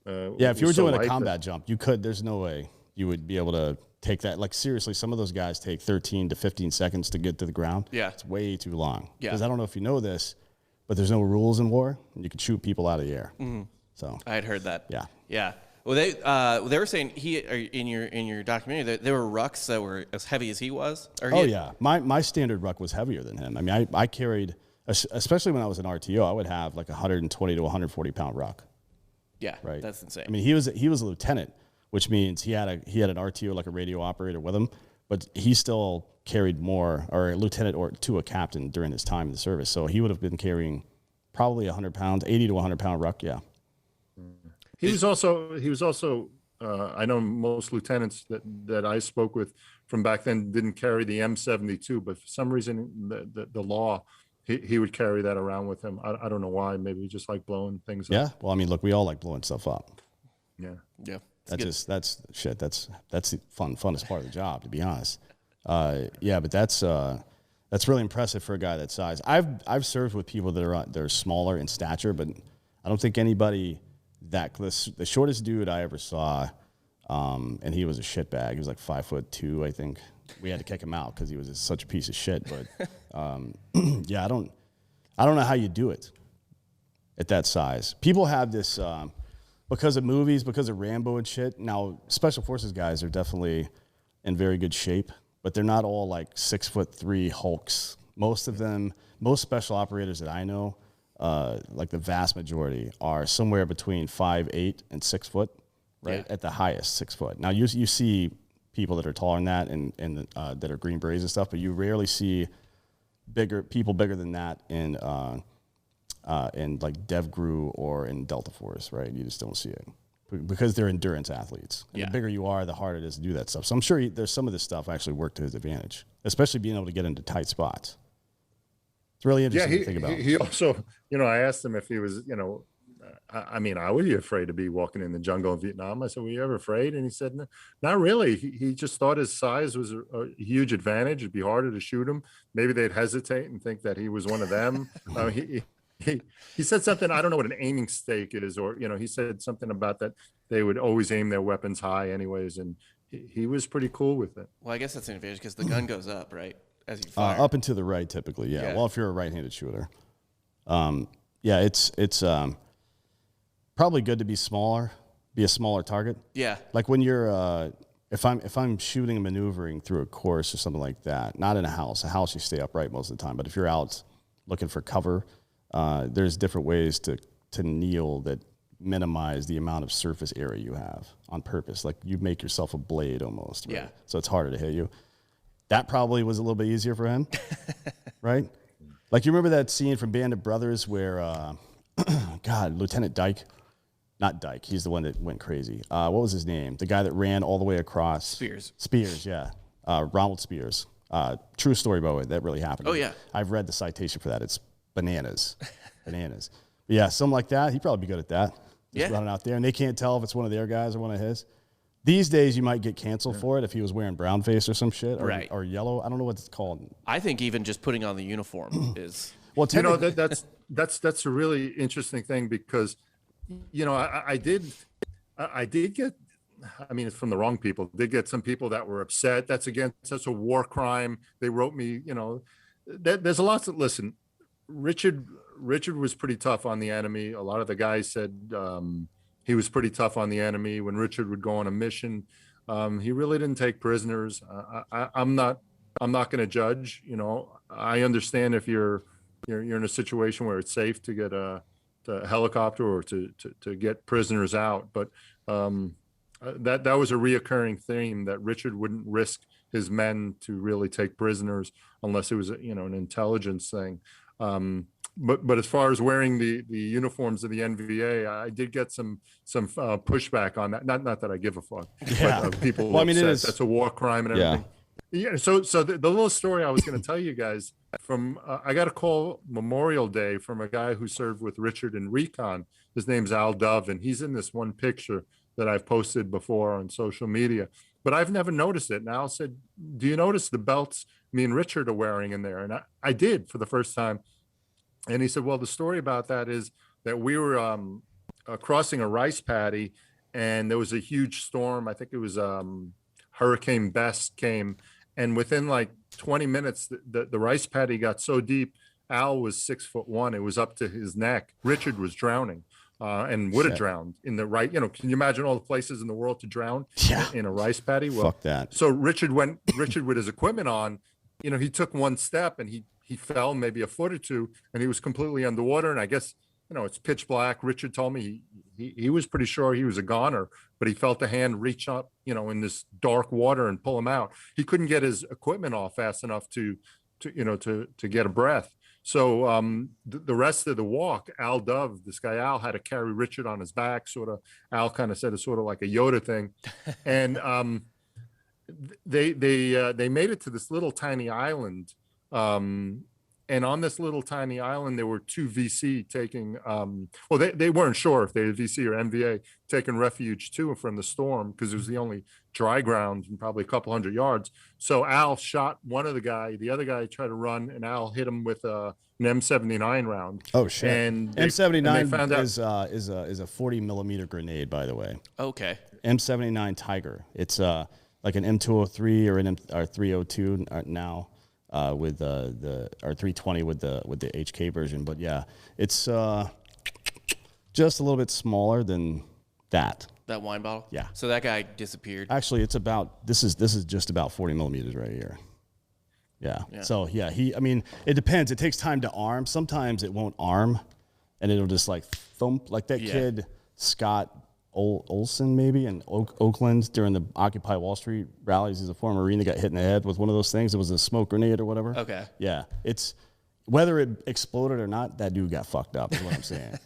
[SPEAKER 4] If you were doing a combat jump, you could. There's no way you would be able to take that. Like seriously, some of those guys take 13 to 15 seconds to get to the ground.
[SPEAKER 2] Yeah,
[SPEAKER 4] it's way too long.
[SPEAKER 2] Yeah,
[SPEAKER 4] because I don't know if you know this, but there's no rules in war, and you can shoot people out of the air.
[SPEAKER 2] Mm-hmm.
[SPEAKER 4] So
[SPEAKER 2] I had heard that.
[SPEAKER 4] Yeah,
[SPEAKER 2] yeah. Well, they were saying in your documentary that there were rucks that were as heavy as he was.
[SPEAKER 4] Yeah, my standard ruck was heavier than him. I mean, I carried, especially when I was an RTO, I would have like 120 to 140 pound ruck.
[SPEAKER 2] Yeah,
[SPEAKER 4] right.
[SPEAKER 2] That's insane.
[SPEAKER 4] I mean, he was a lieutenant, which means he had an RTO, like a radio operator with him, but he still carried more, or a lieutenant or to a captain during his time in the service. So he would have been carrying probably 100 pounds, 80 to 100 pound ruck. Yeah.
[SPEAKER 3] He was also. I know most lieutenants that I spoke with from back then didn't carry the M72, but for some reason the law, he would carry that around with him. I don't know why. Maybe he just like blowing things up.
[SPEAKER 4] Yeah. Well, I mean, look, we all like blowing stuff up.
[SPEAKER 3] Yeah.
[SPEAKER 2] Yeah.
[SPEAKER 4] That's the funnest part of the job, to be honest. But that's really impressive for a guy that size. I've served with people that are smaller in stature, but I don't think anybody that close. The shortest dude I ever saw, and he was a shitbag. He was like 5'2", I think. We had to kick him out because he was such a piece of shit. But I don't know how you do it at that size. People have this because of movies, because of Rambo and shit. Now, special forces guys are definitely in very good shape, but they're not all like 6'3" hulks. Most of them, most special operators that I know, like the vast majority, are somewhere between 5'8" and 6 foot, right? Yeah. At the highest, 6 foot. Now you see people that are taller than that and that are Green Berets and stuff, but you rarely see people bigger than that in like DevGru or in Delta Force, right? You just don't see it because they're endurance athletes. And the bigger you are, the harder it is to do that stuff. So I'm sure there's some of this stuff actually worked to his advantage, especially being able to get into tight spots. It's really interesting to think about.
[SPEAKER 3] He also, I asked him if he was, I mean, I would be afraid to be walking in the jungle in Vietnam. I said, were you ever afraid? And he said, no, not really. He just thought his size was a huge advantage. It'd be harder to shoot him. Maybe they'd hesitate and think that he was one of them. He said something, I don't know what an aiming stake is, or, he said something about that they would always aim their weapons high anyways. And he was pretty cool with it.
[SPEAKER 2] Well, I guess that's an advantage because the gun goes up, right? As you fire.
[SPEAKER 4] Up and to the right, typically, yeah. Well, if you're a right-handed shooter. It's probably good to be smaller, be a smaller target. Yeah. Like when you're, if I'm shooting and maneuvering through a course or something like that, not in a house. A house you stay upright most of the time, but if you're out looking for cover, there's different ways to kneel that minimize the amount of surface area you have on purpose. Like you make yourself a blade almost. Right? Yeah. So it's harder to hit you. That probably was a little bit easier for him, right? Like you remember that scene from Band of Brothers where, Lieutenant Dyke, not Dyke, he's the one that went crazy. What was his name? The guy that ran all the way across. Spears, yeah. Ronald Spears. True story, by the way, that really happened.
[SPEAKER 2] Oh, yeah.
[SPEAKER 4] I've read the citation for that. It's bananas. But yeah, something like that. He'd probably be good at that. Just running out there, and they can't tell if it's one of their guys or one of his. These days, you might get canceled for it if he was wearing brown face or some shit, or yellow. I don't know what it's called.
[SPEAKER 2] I think even just putting on the uniform is
[SPEAKER 3] well. That's a really interesting thing because, I did get. I mean, it's from the wrong people. Did get some people that were upset. That's a war crime. They wrote me. There's a lot to listen. Richard Richard was pretty tough on the enemy. A lot of the guys said he was pretty tough on the enemy. When Richard would go on a mission, he really didn't take prisoners. I'm not going to judge. You know, I understand if you're in a situation where it's safe to get a helicopter or to get prisoners out, but that was a reoccurring theme, that Richard wouldn't risk his men to really take prisoners unless it was, you know, an intelligence thing. But as far as wearing the uniforms of the NVA, I did get some pushback on that. Not that I give a fuck.
[SPEAKER 4] Yeah.
[SPEAKER 3] But, people
[SPEAKER 4] Well, I mean,
[SPEAKER 3] that's a war crime and everything. Yeah. So the little story I was going to tell you guys from I got a call Memorial Day from a guy who served with Richard in recon. His name's Al Dove, and he's in this one picture that I've posted before on social media. But I've never noticed it. And Al said, "Do you notice the belts me and Richard are wearing in there?" And I did for the first time. And he said, "Well, the story about that is that we were crossing a rice paddy, and there was a huge storm. I think it was Hurricane Bess came, and within like 20 minutes, the rice paddy got so deep. Al was 6'1". It was up to his neck. Richard was drowning, and would have drowned in the right. You know, can you imagine all the places in the world to drown in a rice paddy? Well,
[SPEAKER 4] Fuck that.
[SPEAKER 3] So Richard with his equipment on. You know, he took one step and he fell maybe a foot or two, and he was completely underwater. And I guess, you know, it's pitch black. Richard told me he was pretty sure he was a goner, but he felt a hand reach up, you know, in this dark water and pull him out. He couldn't get his equipment off fast enough to get a breath. So the rest of the walk, Al Dove, this guy Al, had to carry Richard on his back. Sort of, Al kind of said it's sort of like a Yoda thing, and they made it to this little tiny island. And on this little tiny island, there were two VC taking, well, they weren't sure if they had VC or MVA taking refuge too from the storm, because it was the only dry ground and probably a couple hundred yards. So Al shot one of the other guy tried to run, and Al hit him with an M79 round.
[SPEAKER 4] Oh shit!
[SPEAKER 3] And
[SPEAKER 4] M79 is a 40 millimeter grenade, by the way.
[SPEAKER 2] Okay.
[SPEAKER 4] M79 Tiger. It's like an M203 or an M302 now. With the R320 with the HK version, but yeah, it's just a little bit smaller than that.
[SPEAKER 2] That wine bottle.
[SPEAKER 4] Yeah.
[SPEAKER 2] So that guy disappeared.
[SPEAKER 4] Actually, it's about this is just about 40 millimeters right here. Yeah. So yeah, I mean, it depends. It takes time to arm. Sometimes it won't arm, and it'll just like thump, like that kid Scott Olson maybe in Oakland during the Occupy Wall Street rallies. He's a former Marine that got hit in the head with one of those things. It was a smoke grenade or whatever.
[SPEAKER 2] Okay.
[SPEAKER 4] Yeah. It's whether it exploded or not, that dude got fucked up is what I'm saying.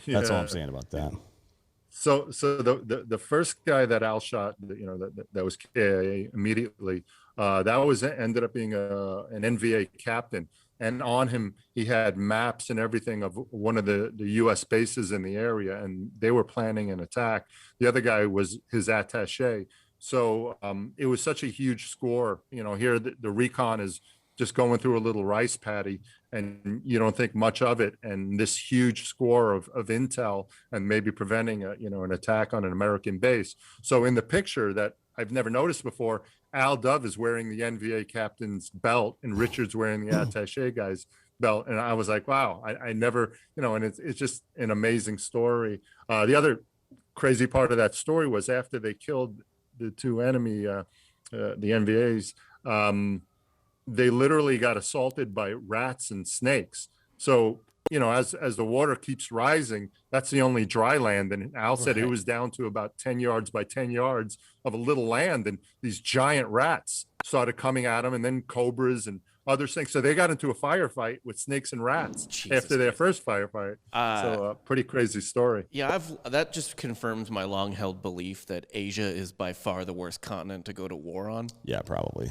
[SPEAKER 4] That's all I'm saying about that.
[SPEAKER 3] So the first guy that Al shot, you know, that was KIA immediately, that ended up being an NVA captain. And on him, he had maps and everything of one of the U.S. bases in the area, and they were planning an attack. The other guy was his attaché. So it was such a huge score. You know, here the recon is just going through a little rice paddy, and you don't think much of it. And this huge score of intel and maybe preventing an attack on an American base. So in the picture that I've never noticed before, Al Dove is wearing the NVA captain's belt, and Richard's wearing the attaché guy's belt. And I was like, wow, I never, and it's just an amazing story. The other crazy part of that story was after they killed the two enemy, the NVAs, they literally got assaulted by rats and snakes. So, as the water keeps rising, that's the only dry land. And Al said it was down to about 10 yards by 10 yards of a little land. And these giant rats started coming at them, and then cobras and other things. So they got into a firefight with snakes and rats after their first firefight. So pretty crazy story.
[SPEAKER 2] Yeah, that just confirms my long-held belief that Asia is by far the worst continent to go to war on.
[SPEAKER 4] Yeah, probably.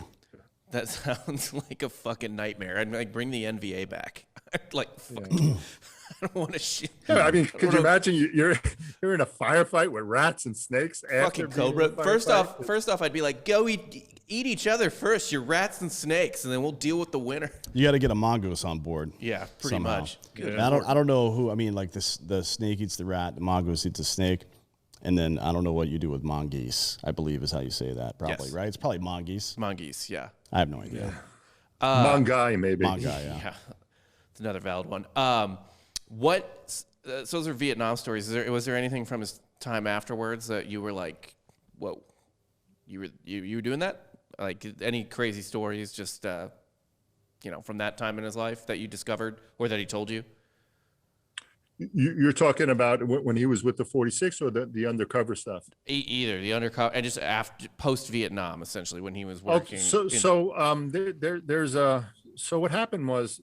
[SPEAKER 2] That sounds like a fucking nightmare. I'd like bring the NVA back. Like, fuck. I don't want to shoot.
[SPEAKER 3] Yeah, I mean, could you imagine you're in a firefight with rats and snakes?
[SPEAKER 2] Fucking cobra. First off, I'd be like, go eat each other first, your rats and snakes, and then we'll deal with the winter.
[SPEAKER 4] You got to get a mongoose on board.
[SPEAKER 2] Yeah, pretty much.
[SPEAKER 3] Good.
[SPEAKER 4] I don't know who. I mean, like the snake eats the rat, the mongoose eats the snake. And then I don't know what you do with mongoose, I believe is how you say that, probably,
[SPEAKER 2] yes.
[SPEAKER 4] Right? It's probably mongoose.
[SPEAKER 2] Mongoose, yeah.
[SPEAKER 4] I have no idea.
[SPEAKER 3] Mongai, maybe.
[SPEAKER 4] Mongai, yeah.
[SPEAKER 2] Yeah, it's another valid one. So those are Vietnam stories. Was there anything from his time afterwards that you were like, whoa, you were doing that? Like any crazy stories just, from that time in his life that you discovered or that he told you?
[SPEAKER 3] You're talking about when he was with the 46 or the undercover stuff?
[SPEAKER 2] Either the undercover and just after post Vietnam, essentially when he was working.
[SPEAKER 3] So what happened was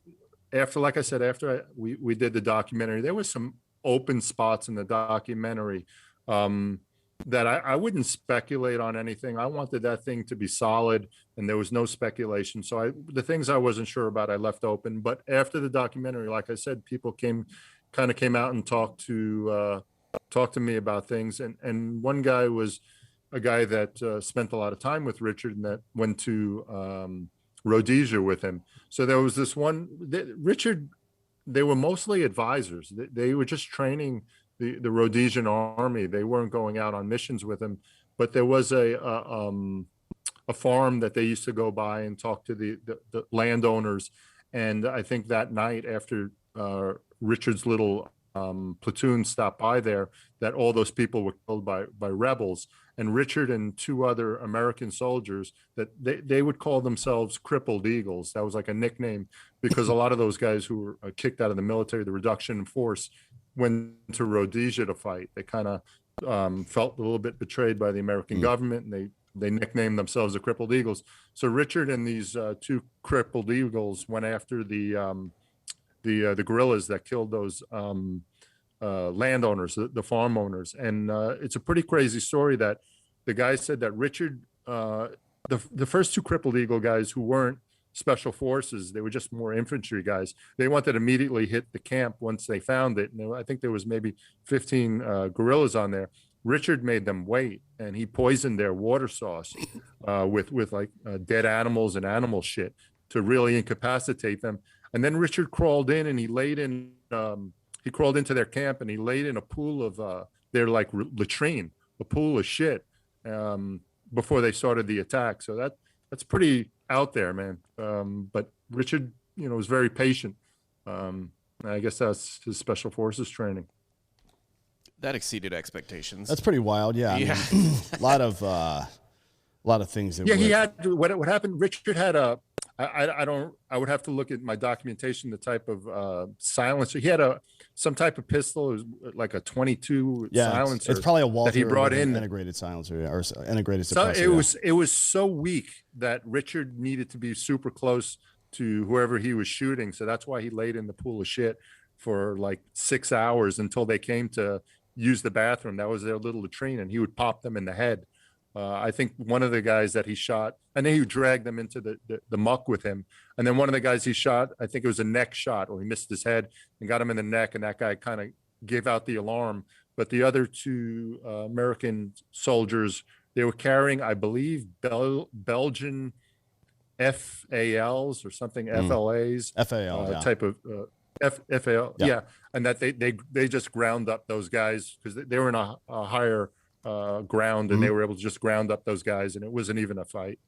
[SPEAKER 3] after we did the documentary, there was some open spots in the documentary that I wouldn't speculate on anything. I wanted that thing to be solid, and there was no speculation. So the things I wasn't sure about, I left open. But after the documentary, like I said, people came out and talked to me about things. And one guy was a guy that spent a lot of time with Richard and that went to Rhodesia with him. So there was this one, Richard, they were mostly advisors. They were just training the Rhodesian army. They weren't going out on missions with him, but there was a farm that they used to go by and talk to the landowners. And I think that night after Richard's little platoon stopped by there, that all those people were killed by rebels. And Richard and two other American soldiers, that they would call themselves crippled eagles. That was like a nickname because a lot of those guys who were kicked out of the military, the reduction in force, went to Rhodesia to fight. They kind of felt a little bit betrayed by the American government, and they nicknamed themselves the crippled eagles. So Richard and these two crippled eagles went after the guerrillas that killed those landowners, the farm owners. And it's a pretty crazy story that the guy said that Richard, the first two crippled eagle guys who weren't special forces, they were just more infantry guys. They wanted to immediately hit the camp once they found it. And I think there was maybe 15 guerrillas on there. Richard made them wait, and he poisoned their water source with like dead animals and animal shit to really incapacitate them. And then Richard crawled in and he crawled into their camp and he laid in a pool of their like latrine, a pool of shit before they started the attack. So that's pretty out there, man. But Richard, was very patient. I guess that's his special forces training.
[SPEAKER 2] That exceeded expectations.
[SPEAKER 4] That's pretty wild. Yeah. I mean, a lot of things. That
[SPEAKER 3] he had what happened. Richard had I would have to look at my documentation, the type of silencer. He had some type of pistol, it was like a 22 silencer.
[SPEAKER 4] It's probably a Walther
[SPEAKER 3] that he brought in,
[SPEAKER 4] integrated silencer or integrated suppressor.
[SPEAKER 3] So it was so weak that Richard needed to be super close to whoever he was shooting. So that's why he laid in the pool of shit for like 6 hours until they came to use the bathroom. That was their little latrine, and he would pop them in the head. I think one of the guys that he shot, and then he dragged them into the muck with him. And then one of the guys he shot, I think it was a neck shot, or he missed his head and got him in the neck. And that guy kind of gave out the alarm. But the other two American soldiers, they were carrying, I believe, Belgian FALs or something, FLAs,
[SPEAKER 4] FAL
[SPEAKER 3] type of FAL. Yeah. And that they just ground up those guys because they were in a higher ground, and they were able to just ground up those guys, and it wasn't even a fight.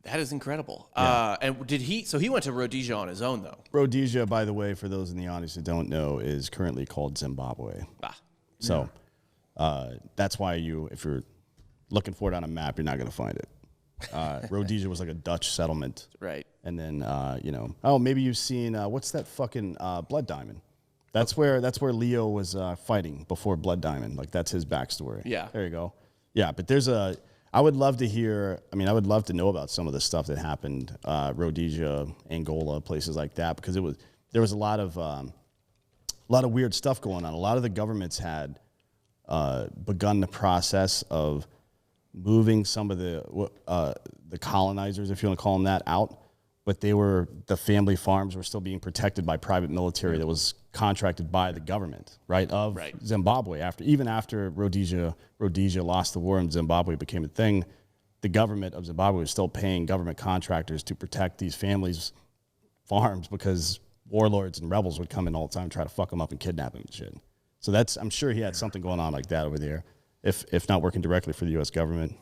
[SPEAKER 2] That is incredible. And he went to Rhodesia on his own, though.
[SPEAKER 4] Rhodesia, by the way, for those in the audience that don't know, is currently called Zimbabwe. So that's why if you're looking for it on a map, you're not going to find it. Rhodesia was like a Dutch settlement.
[SPEAKER 2] Right.
[SPEAKER 4] And then, maybe you've seen, what's that fucking Blood Diamond? That's where Leo was fighting before Blood Diamond. Like, that's his backstory.
[SPEAKER 2] Yeah.
[SPEAKER 4] There you go. Yeah, but I would love to know about some of the stuff that happened, Rhodesia, Angola, places like that, because there was a lot of weird stuff going on. A lot of the governments had begun the process of moving some of the colonizers, if you want to call them that, out. But the family farms were still being protected by private military that was contracted by the government, right? Zimbabwe. After Rhodesia lost the war and Zimbabwe became a thing, the government of Zimbabwe was still paying government contractors to protect these families' farms because warlords and rebels would come in all the time and try to fuck them up and kidnap them and shit. So I'm sure he had something going on like that over there, if not working directly for the U.S. government.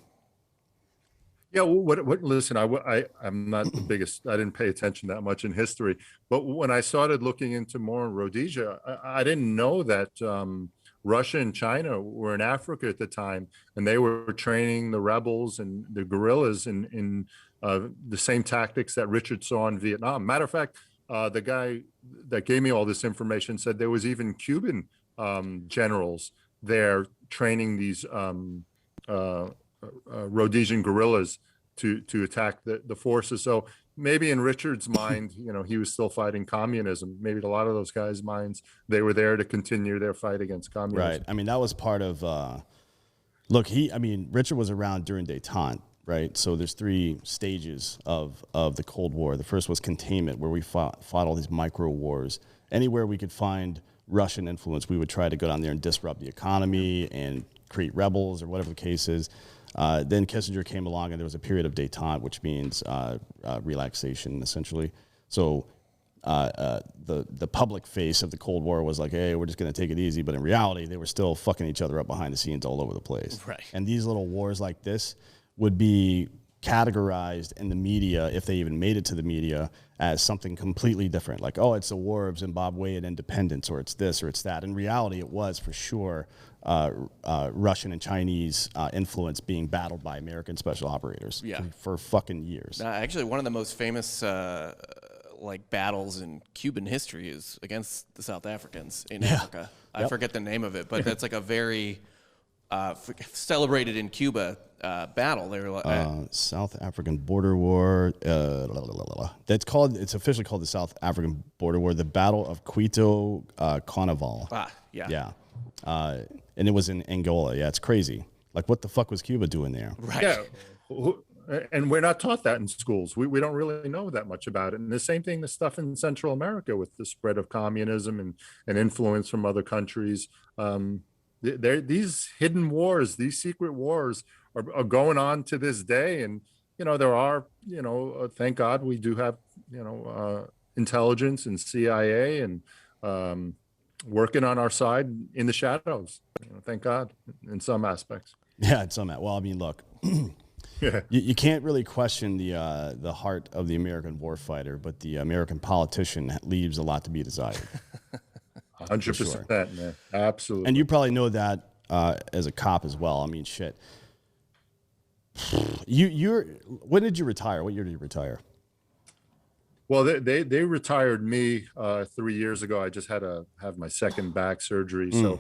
[SPEAKER 3] Yeah, listen, I'm not the biggest, I didn't pay attention that much in history, but when I started looking into more in Rhodesia, I didn't know that Russia and China were in Africa at the time, and they were training the rebels and the guerrillas in the same tactics that Richard saw in Vietnam. Matter of fact, the guy that gave me all this information said there was even Cuban generals there training these Rhodesian guerrillas to attack the forces. So maybe in Richard's mind, he was still fighting communism. Maybe in a lot of those guys' minds, they were there to continue their fight against communism.
[SPEAKER 4] Right. I mean, that was part of. Look, Richard was around during détente, right? So there's 3 stages of the Cold War. The first was containment, where we fought all these micro wars. Anywhere we could find Russian influence, we would try to go down there and disrupt the economy and create rebels or whatever the case is. Then Kissinger came along, and there was a period of détente, which means relaxation, essentially. So the public face of the Cold War was like, hey, we're just going to take it easy. But in reality, they were still fucking each other up behind the scenes all over the place.
[SPEAKER 2] Right.
[SPEAKER 4] And these little wars like this would be categorized in the media, if they even made it to the media, as something completely different. Like, oh, it's a war of Zimbabwe and independence, or it's this, or it's that. In reality, it was for sure Russian and Chinese influence being battled by American special operators for fucking years.
[SPEAKER 2] Actually, one of the most famous battles in Cuban history is against the South Africans in Africa. I forget the name of it, but that's like a very celebrated in Cuba battle. They were like
[SPEAKER 4] South African Border War. It's officially called the South African Border War, the Battle of Quito Carnival. Yeah. And it was in Angola. Yeah, it's crazy. Like, what the fuck was Cuba doing there?
[SPEAKER 2] Right.
[SPEAKER 3] Yeah. And we're not taught that in schools. We don't really know that much about it. And the same thing, the stuff in Central America with the spread of communism and influence from other countries. These hidden wars, these secret wars are going on to this day. And, there are, thank God we do have, intelligence and CIA and working on our side in the shadows. Thank God in some aspects.
[SPEAKER 4] Yeah, in some. Well, I mean, look, you can't really question the heart of the American warfighter, but the American politician leaves a lot to be desired.
[SPEAKER 3] 100%, man. Absolutely.
[SPEAKER 4] And you probably know that as a cop as well. I mean, shit. When did you retire? What year did you retire?
[SPEAKER 3] Well, they retired me 3 years ago. I just had to have my second back surgery. So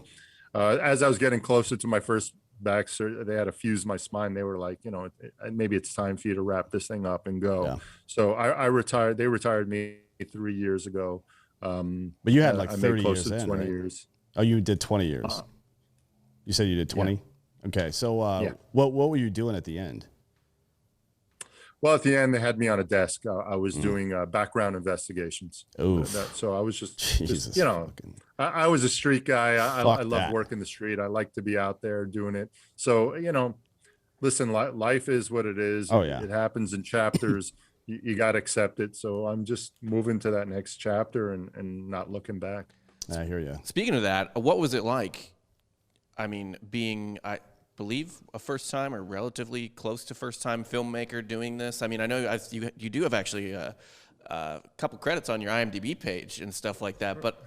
[SPEAKER 3] as I was getting closer to my first back surgery, they had to fuse my spine. They were like, maybe it's time for you to wrap this thing up and go. Yeah. So I retired. They retired me 3 years ago.
[SPEAKER 4] But you had like 30 years
[SPEAKER 3] to 20
[SPEAKER 4] right?
[SPEAKER 3] years.
[SPEAKER 4] Oh, you did 20 years. You said you did 20? Yeah. Okay. So what were you doing at the end?
[SPEAKER 3] Well, at the end, they had me on a desk. I was doing background investigations. So I was just I was a street guy. I love working the street. I like to be out there doing it. So, listen, life is what it is.
[SPEAKER 4] Oh, yeah.
[SPEAKER 3] It happens in chapters. You got to accept it. So I'm just moving to that next chapter and not looking back.
[SPEAKER 4] I hear you.
[SPEAKER 2] Speaking of that, what was it like? I mean, being, I believe, a first time or relatively close to first time filmmaker doing this. I mean, I know you do have actually a couple credits on your IMDb page and stuff like that, but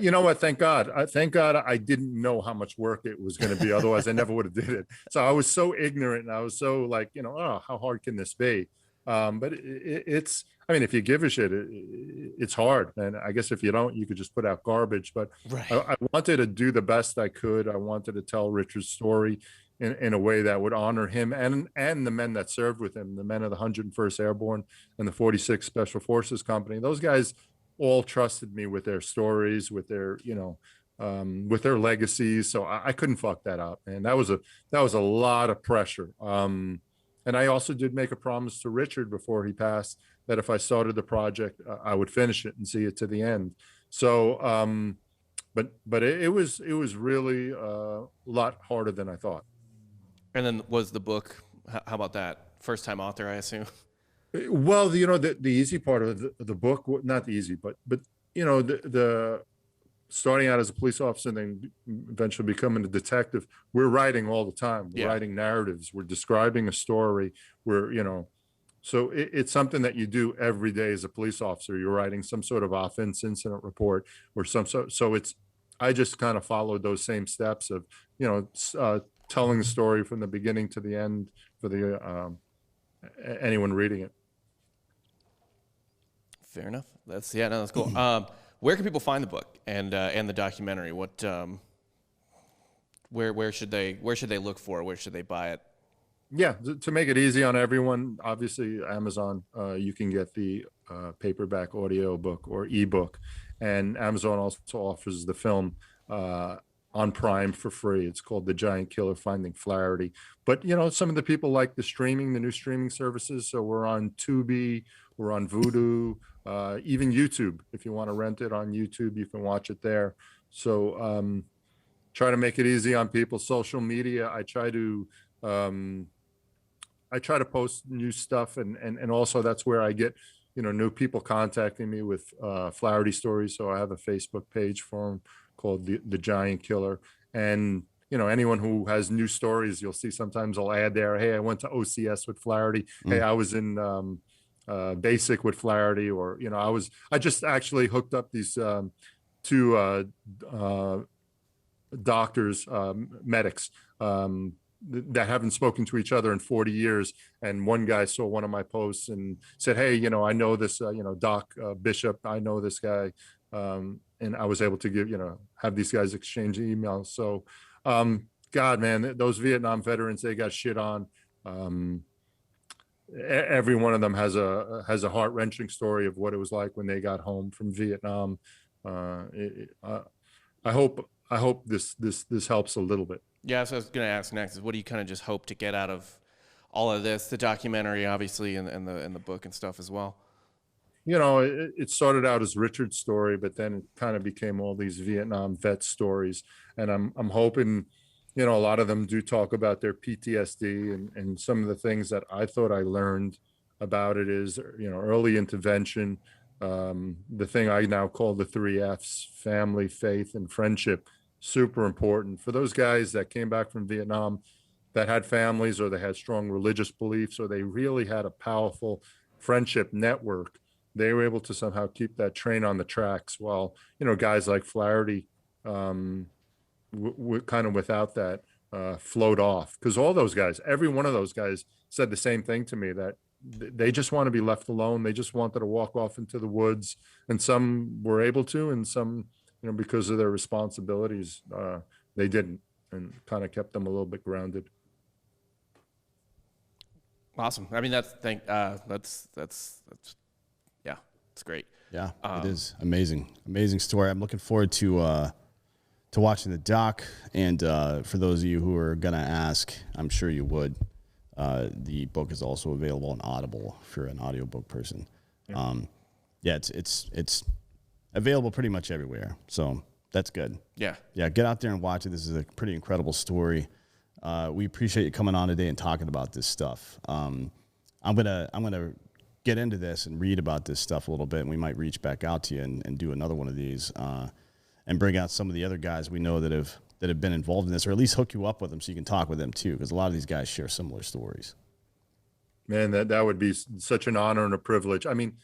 [SPEAKER 3] you know what? Thank God I didn't know how much work it was going to be. Otherwise, I never would have did it. So I was so ignorant, and I was so like, oh, how hard can this be? But it's. I mean, if you give a shit, it's hard. And I guess if you don't, you could just put out garbage. But right. I wanted to do the best I could. I wanted to tell Richard's story in a way that would honor him and the men that served with him, the men of the 101st Airborne and the 46th Special Forces Company. Those guys all trusted me with their stories, with their, with their legacies. So I couldn't fuck that up. And that was a lot of pressure. And I also did make a promise to Richard before he passed that if I started the project, I would finish it and see it to the end. So, but it was really a lot harder than I thought.
[SPEAKER 2] And then was the book, how about that? First time author, I assume?
[SPEAKER 3] Well, the easy part of the book, not the easy, but the starting out as a police officer and then eventually becoming a detective, we're writing all the time. We're writing narratives. We're describing a story. So it's something that you do every day as a police officer. You're writing some sort of offense incident report or so I just kind of followed those same steps of, telling the story from the beginning to the end for the anyone reading it.
[SPEAKER 2] Fair enough. That's cool. Where can people find the book and the documentary? What where should they look for it? Where should they buy it?
[SPEAKER 3] Yeah, to make it easy on everyone, obviously Amazon, you can get the paperback audio book or ebook, and Amazon also offers the film on Prime for free. It's called The Giant Killer: Finding Flaherty. But some of the people like the new streaming services. So we're on Tubi, we're on Vudu, even YouTube. If you want to rent it on YouTube, you can watch it there. So try to make it easy on people. Social media, I try to post new stuff, and also that's where I get new people contacting me with Flaherty stories. So I have a Facebook page for them called the Giant Killer, and anyone who has new stories, you'll see sometimes I'll add there, hey, I went to OCS with Flaherty. Hey, I was in basic with Flaherty, or I just actually hooked up these two doctors, medics, that haven't spoken to each other in 40 years. And one guy saw one of my posts and said, hey, I know this, Doc Bishop, I know this guy. And I was able to have these guys exchange emails. So, God, man, those Vietnam veterans, they got shit on. Every one of them has a heart-wrenching story of what it was like when they got home from Vietnam. I hope this helps a little bit.
[SPEAKER 2] Yeah, so I was going to ask next is, what do you kind of just hope to get out of all of this? The documentary, obviously, and the book and stuff as well.
[SPEAKER 3] It started out as Richard's story, but then it kind of became all these Vietnam vet stories. And I'm hoping, a lot of them do talk about their PTSD, and some of the things that I thought I learned about it is, early intervention. The thing I now call the 3 F's: family, faith, and friendship. Super important for those guys that came back from Vietnam that had families, or they had strong religious beliefs, or they really had a powerful friendship network. They were able to somehow keep that train on the tracks, while guys like Flaherty kind of without that float off. Because all those guys, every one of those guys said the same thing to me, that they just want to be left alone. They just wanted to walk off into the woods, and some were able to, and some because of their responsibilities, they didn't, and kind of kept them a little bit grounded.
[SPEAKER 2] Awesome. I mean, that's yeah, it's great.
[SPEAKER 4] Yeah, it is amazing story. I'm looking forward to watching the doc. And for those of you who are gonna ask, I'm sure you would. The book is also available on Audible if you're an audiobook person. Yeah, it's available pretty much everywhere. So that's good. Yeah, get out there and watch it. This is a pretty incredible story. We appreciate you coming on today and talking about this stuff. I'm gonna get into this and read about this stuff a little bit, and we might reach back out to you and do another one of these, and bring out some of the other guys we know that have been involved in this, or at least hook you up with them so you can talk with them too, because a lot of these guys share similar stories.
[SPEAKER 3] Man, that would be such an honor and a privilege. I mean,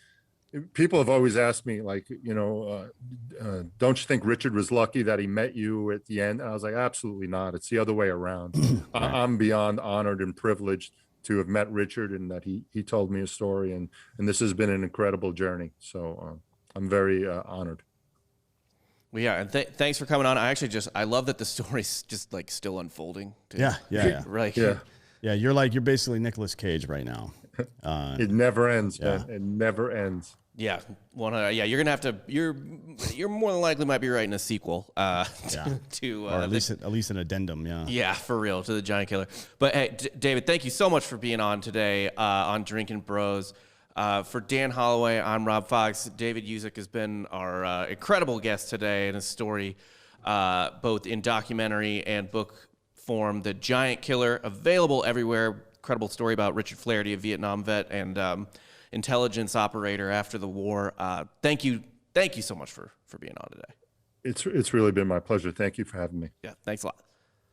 [SPEAKER 3] people have always asked me, like, don't you think Richard was lucky that he met you at the end? And I was like, absolutely not. It's the other way around. Right. I'm beyond honored and privileged to have met Richard, and that he told me a story, and this has been an incredible journey. So I'm very honored.
[SPEAKER 2] Well, yeah, and thanks for coming on. I love that the story's just like still unfolding.
[SPEAKER 4] Yeah.
[SPEAKER 2] Right.
[SPEAKER 4] Yeah, you're basically Nicolas Cage right now.
[SPEAKER 3] It never ends, man. It never ends.
[SPEAKER 2] Yeah, you're gonna have to. You're more than likely might be writing a sequel. To
[SPEAKER 4] or at least an addendum.
[SPEAKER 2] Yeah, for real, to the Giant Killer. But hey, David, thank you so much for being on today on Drinkin' Bros. For Dan Hollaway, I'm Rob Fox. David Yuzuk has been our incredible guest today, and his story, both in documentary and book form, The Giant Killer, available everywhere. Incredible story about Richard Flaherty, a Vietnam vet and intelligence operator after the war. Thank you so much for being on today.
[SPEAKER 3] It's really been my pleasure. Thank you for having me.
[SPEAKER 2] Yeah, thanks a lot.